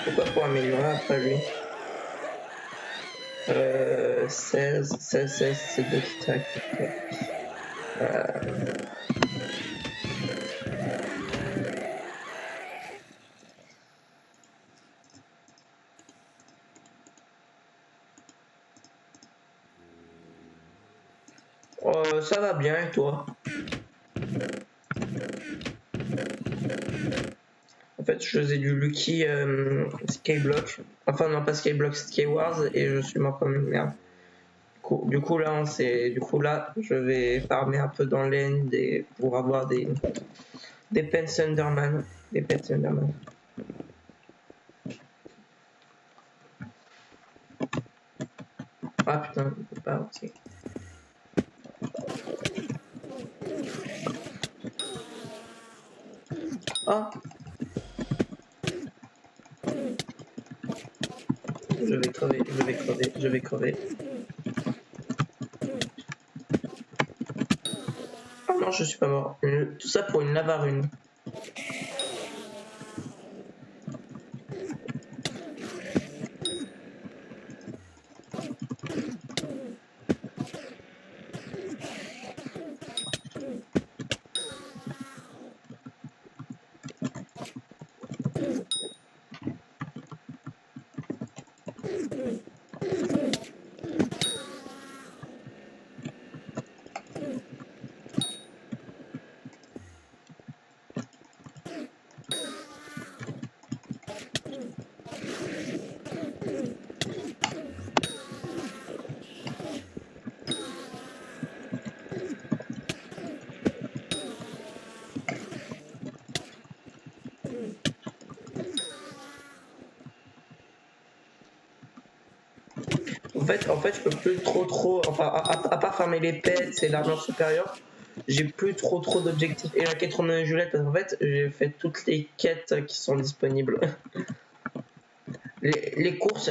Pourquoi pour améliorer après lui? 16, c'est 2 qui tac. Ça va bien et toi? En fait, je faisais du Lucky Skyblock. Enfin, non, pas Skyblock, Skywars, et je suis mort comme une merde. Du coup, là, je vais farmer un peu dans l'end pour avoir des Pets Underman. Des Pets Underman. Ah putain, je peux pas avancer. Ah! Je vais crever. Ah non, je suis pas mort. Tout ça pour une lava rune. En fait, je peux plus trop, enfin, à part farmer les pets et l'armure supérieure, j'ai plus trop d'objectifs. Et la quête Roméo et Juliette, parce qu'en fait, j'ai fait toutes les quêtes qui sont disponibles. Les courses,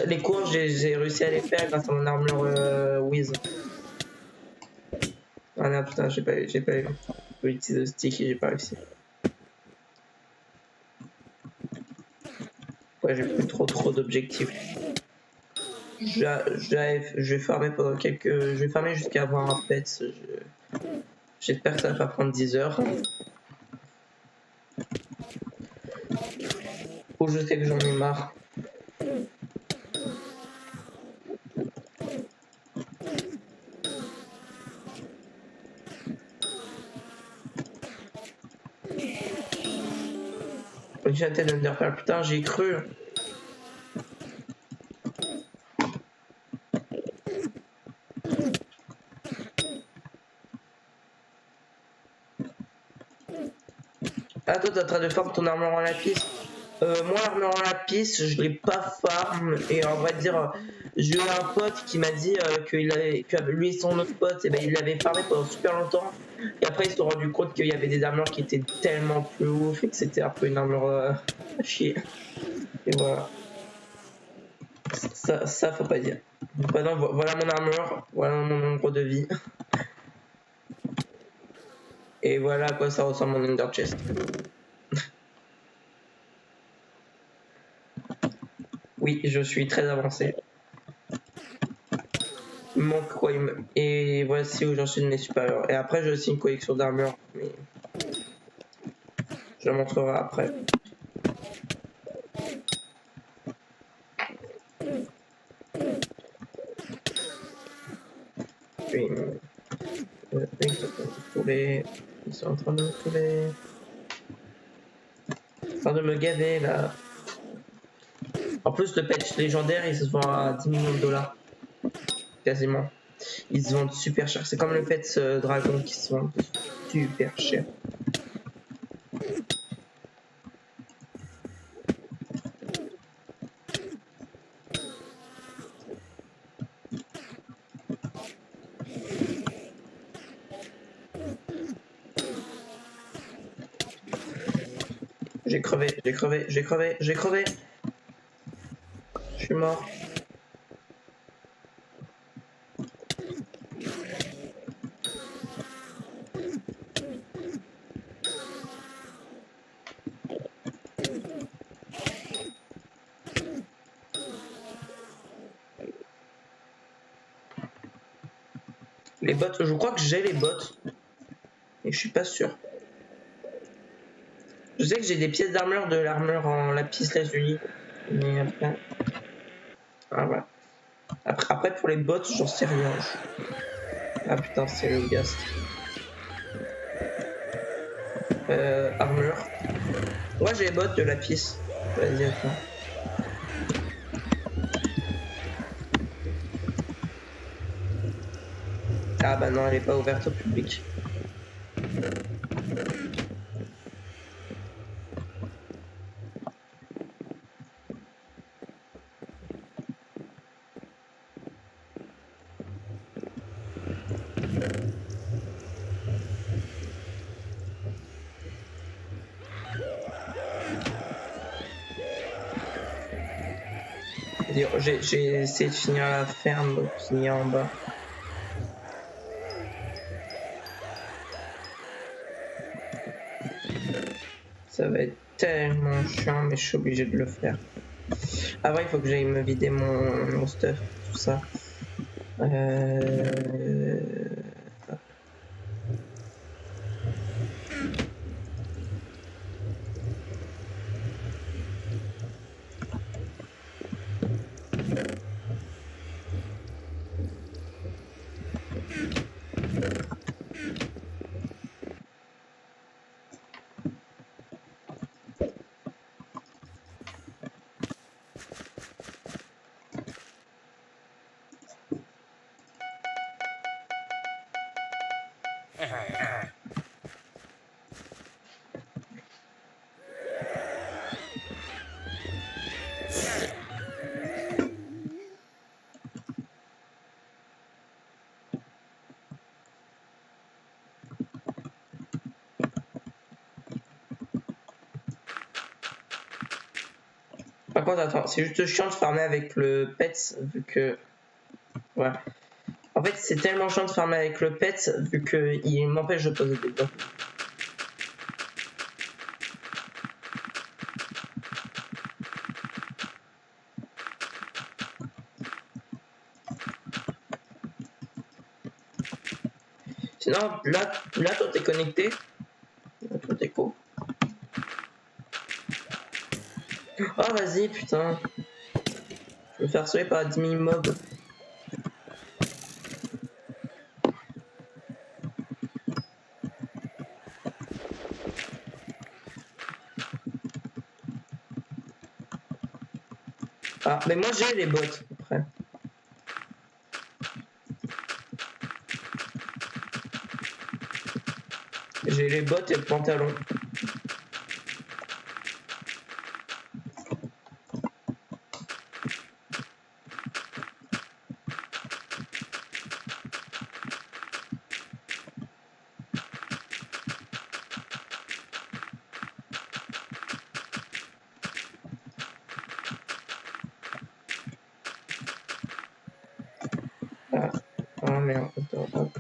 j'ai réussi à les faire grâce à mon armure Wiz. Ah non, putain, j'ai pas eu. J'ai utilisé le stick et j'ai pas réussi. Ouais, j'ai plus trop d'objectifs. Je vais farmer pendant quelques. Je vais farmer jusqu'à avoir un pet. J'espère que ça va pas prendre 10 heures. Ou je sais que j'en ai marre. J'ai la tête d'Underpearl, putain, j'y ai cru. Ah, toi, t'es en train de farm ton armure en lapis. Moi, l'armure en lapis, je l'ai pas farm. Et en vrai dire, j'ai eu un pote qui m'a dit que lui et son autre pote, et ben, il l'avait farmé pendant super longtemps. Et après, ils se sont rendus compte qu'il y avait des armures qui étaient tellement plus ouf et que c'était un peu une armure à chier. Et voilà. Ça, faut pas dire. Bah non, voilà mon armure, voilà mon nombre de vie. Et voilà à quoi ça ressemble mon Ender Chest. Oui, je suis très avancé. Il manque quoi Et voici où j'en suis de mes supérieurs. Et après, j'ai aussi une collection d'armure, mais je la montrerai après. Puis, ils sont en train de me couler. En train de me gaver là. En plus, le patch légendaire, il se vend à 10 millions de dollars. Quasiment. Ils se vendent super cher. C'est comme le pet dragon qui se vend super cher. J'ai crevé. Je suis mort. Les bottes, je crois que j'ai les bottes. Et je suis pas sûr. Je sais que j'ai des pièces d'armure de l'armure en lapis lazuli. Mais après. Ah ouais. Après pour les bottes, j'en sais rien. Ah putain, c'est le gast. Armure. Ouais, j'ai les bottes de lapis. Vas-y, attends. Ah bah non, elle est pas ouverte au public. J'ai essayé de finir la ferme qui est en bas. Ça va être tellement chiant, mais je suis obligé de le faire. Avant, il faut que j'aille me vider mon stuff, tout ça. Par contre, attends, c'est juste chiant de farmer avec le pets vu que. Ouais. En fait, c'est tellement chiant de farmer avec le pets vu qu'il m'empêche de poser des blocs. Sinon, là toi t'es connecté. Là, toi t'es co. Oh, vas-y, putain. Je vais me faire sauver par 10 000 mobs. Ah, mais moi j'ai les bottes après. J'ai les bottes et le pantalon. Ah, oh merde, attends, hop.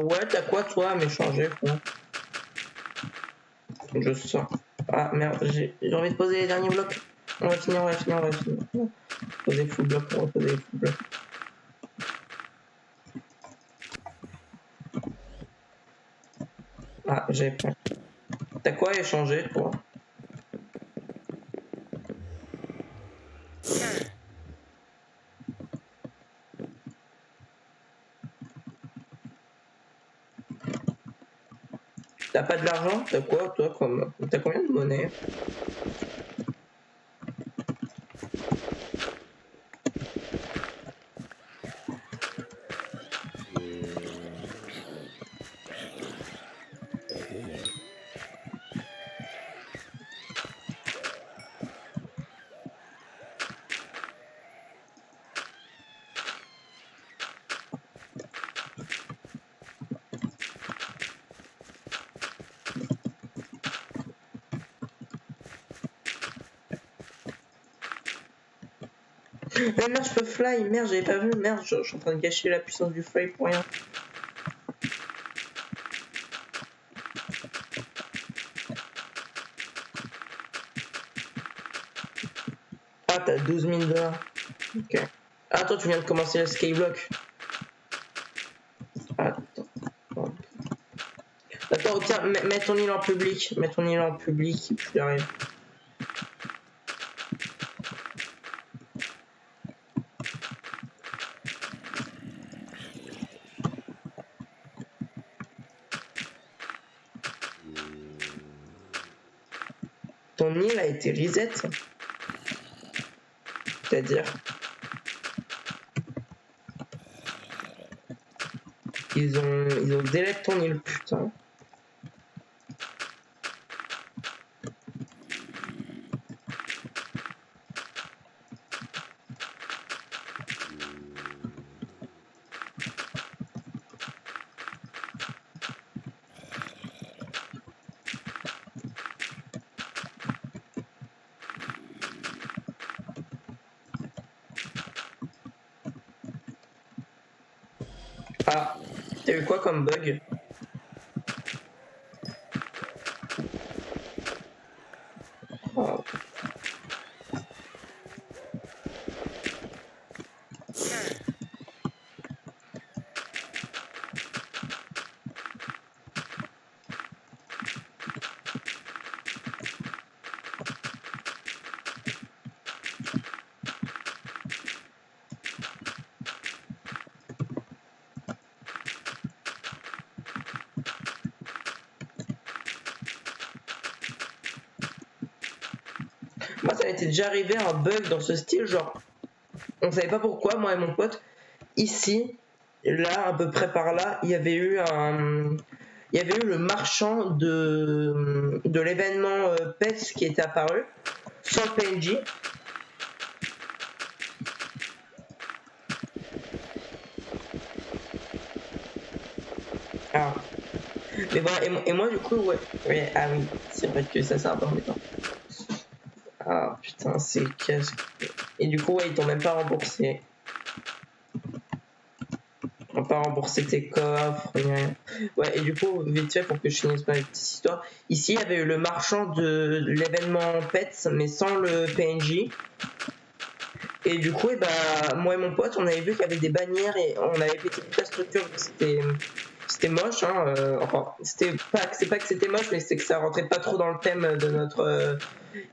Ouais, t'as quoi toi à m'échanger, quoi? Je sens. Ah merde, j'ai envie de poser les derniers blocs. On va finir. Poser full bloc, on va poser les full blocs. Ah, j'ai pas. T'as quoi à échanger, toi? T'as pas de l'argent? T'as quoi, toi, comme. T'as combien de monnaie? Mais merde, je peux fly, merde, j'avais pas vu, merde, je suis en train de gâcher la puissance du fly pour rien. Ah, t'as 12 000 $. Ok. Ah, toi, tu viens de commencer le skyblock. Attends. Attends, tiens, mets ton île en public. Mets ton île en public, puis j'arrive. Ton île a été reset. C'est-à-dire, ils ont delete ton île, putain. Ah, t'as eu quoi comme bug? Oh. Moi, ça a été déjà arrivé un bug dans ce style, genre, on savait pas pourquoi, moi et mon pote, ici, là, à peu près par là, il y avait eu le marchand de l'événement PES qui était apparu, sans PNJ. Alors, mais voilà, et moi du coup, ouais, ah oui, c'est vrai que ça sert à pas maintenant. Ah putain, c'est casse. Et du coup, ouais, ils t'ont même pas remboursé. Ils t'ont pas remboursé tes coffres, rien. Ouais, et du coup, vite fait, pour que je finisse ma petite histoire. Ici, il y avait eu le marchand de l'événement Pets, mais sans le PNJ. Et du coup, moi et mon pote, on avait vu qu'il y avait des bannières et on avait pété toute la structure. C'était moche, hein. Enfin, c'est pas que c'était moche, mais c'est que ça rentrait pas trop dans le thème de notre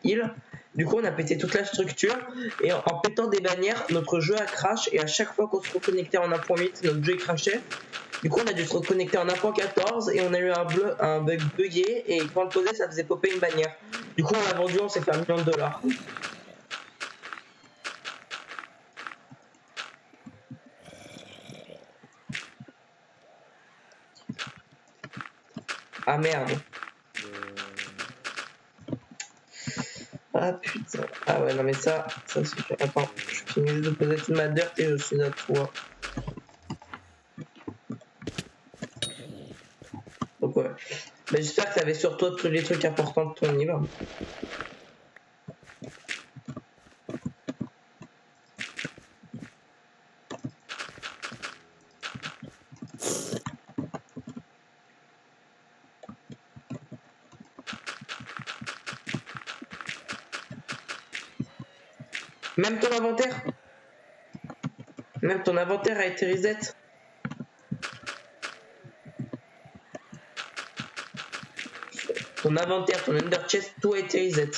île. Du coup, on a pété toute la structure et en pétant des bannières, notre jeu a crash et à chaque fois qu'on se reconnectait en 1.8, notre jeu il crashait. Du coup, on a dû se reconnecter en 1.14 et on a eu un bug buggé et quand on le posait, ça faisait popper une bannière. Du coup, on l'a vendu, on s'est fait $1 million. Ah merde. Ah putain. Ah ouais, non mais ça suffit. Attends, je finis juste de poser toute ma dirt et je suis à toi. Donc ouais. Mais j'espère que t'avais sur toi tous les trucs importants de ton niveau. Même ton inventaire. Même ton inventaire a été reset. Ton inventaire, ton under chest, tout a été reset.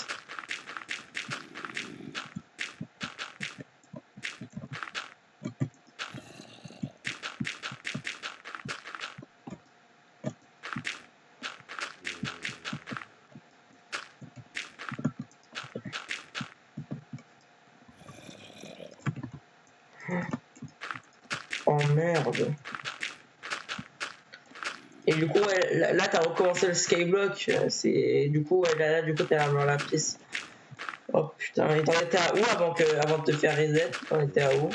Oh merde. Et du coup, ouais, là t'as recommencé le skyblock. C'est du coup, ouais, là du coup t'es dans la pièce. Oh putain, et t'en étais à où avant de te faire reset? T'en étais à où?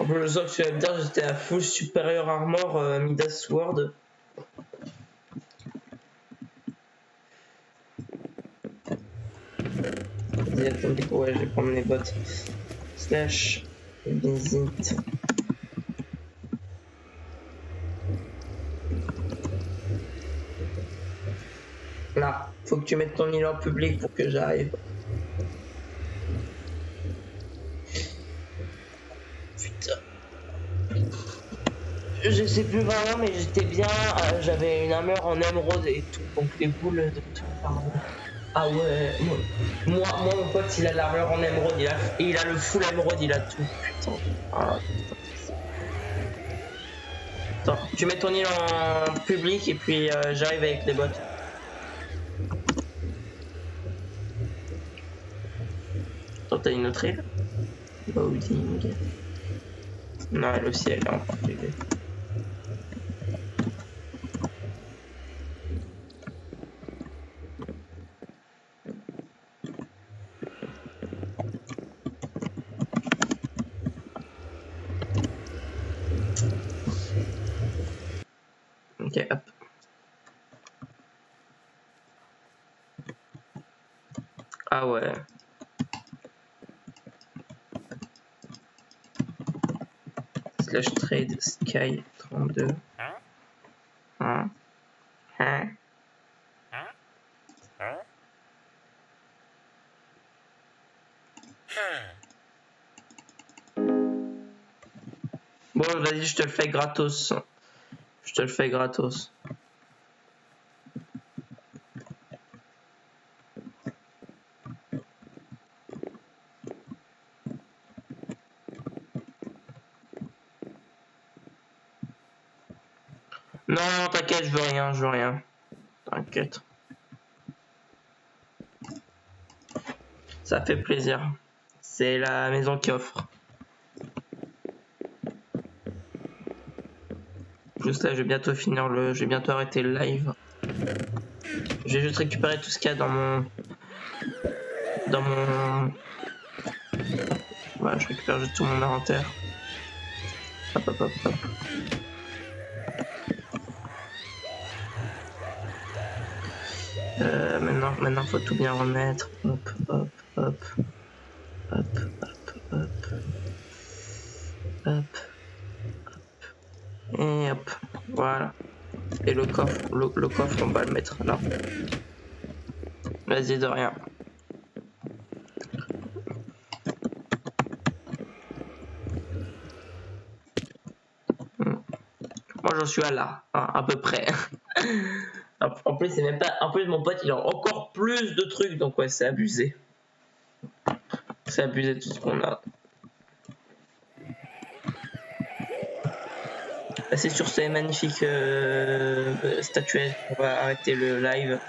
Un peu le sens que tu vas me dire, j'étais à full supérieur armor Midas Sword. Vas-y, attendez, ouais, je vais prendre mes bottes. Slash visit. Là, faut que tu mettes ton île en public pour que j'arrive. Putain. Je sais plus vraiment, mais j'étais bien. J'avais une armure en émeraude et tout, donc les boules de tout. Pardon. Ah ouais, moi, mon pote, il a l'armure en émeraude, il a le full émeraude, il a tout. Putain. Ah, putain. Attends, tu mets ton île en public et puis j'arrive avec les bottes. Attends, t'as une autre île? Loading. Non, elle aussi, elle est en privé. Ok, hop. Ah ouais. Slash trade sky 32. Hein? Hein? Bon, vas-y, je te le fais gratos. Je te le fais gratos. Non, t'inquiète, je veux rien. T'inquiète. Ça fait plaisir. C'est la maison qui offre. plus là, je vais bientôt finir je vais bientôt arrêter le live. Je vais juste récupérer tout ce qu'il y a dans mon... Voilà, je récupère juste tout mon inventaire. Hop, hop, hop, hop. Maintenant, faut tout bien remettre. Hop, hop, hop. Hop, hop, hop. Hop. Et hop. Voilà. Et le coffre, on va le mettre là. Vas-y, de rien. Moi, j'en suis à là, hein, à peu près. En plus, c'est même pas. En plus, mon pote, il a encore plus de trucs, donc ouais, c'est abusé. C'est abusé tout ce qu'on a. C'est sur ces magnifiques statuettes qu'on va arrêter le live.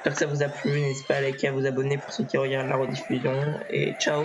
J'espère que ça vous a plu. N'hésitez pas à liker, à vous abonner pour ceux qui regardent la rediffusion. Et ciao!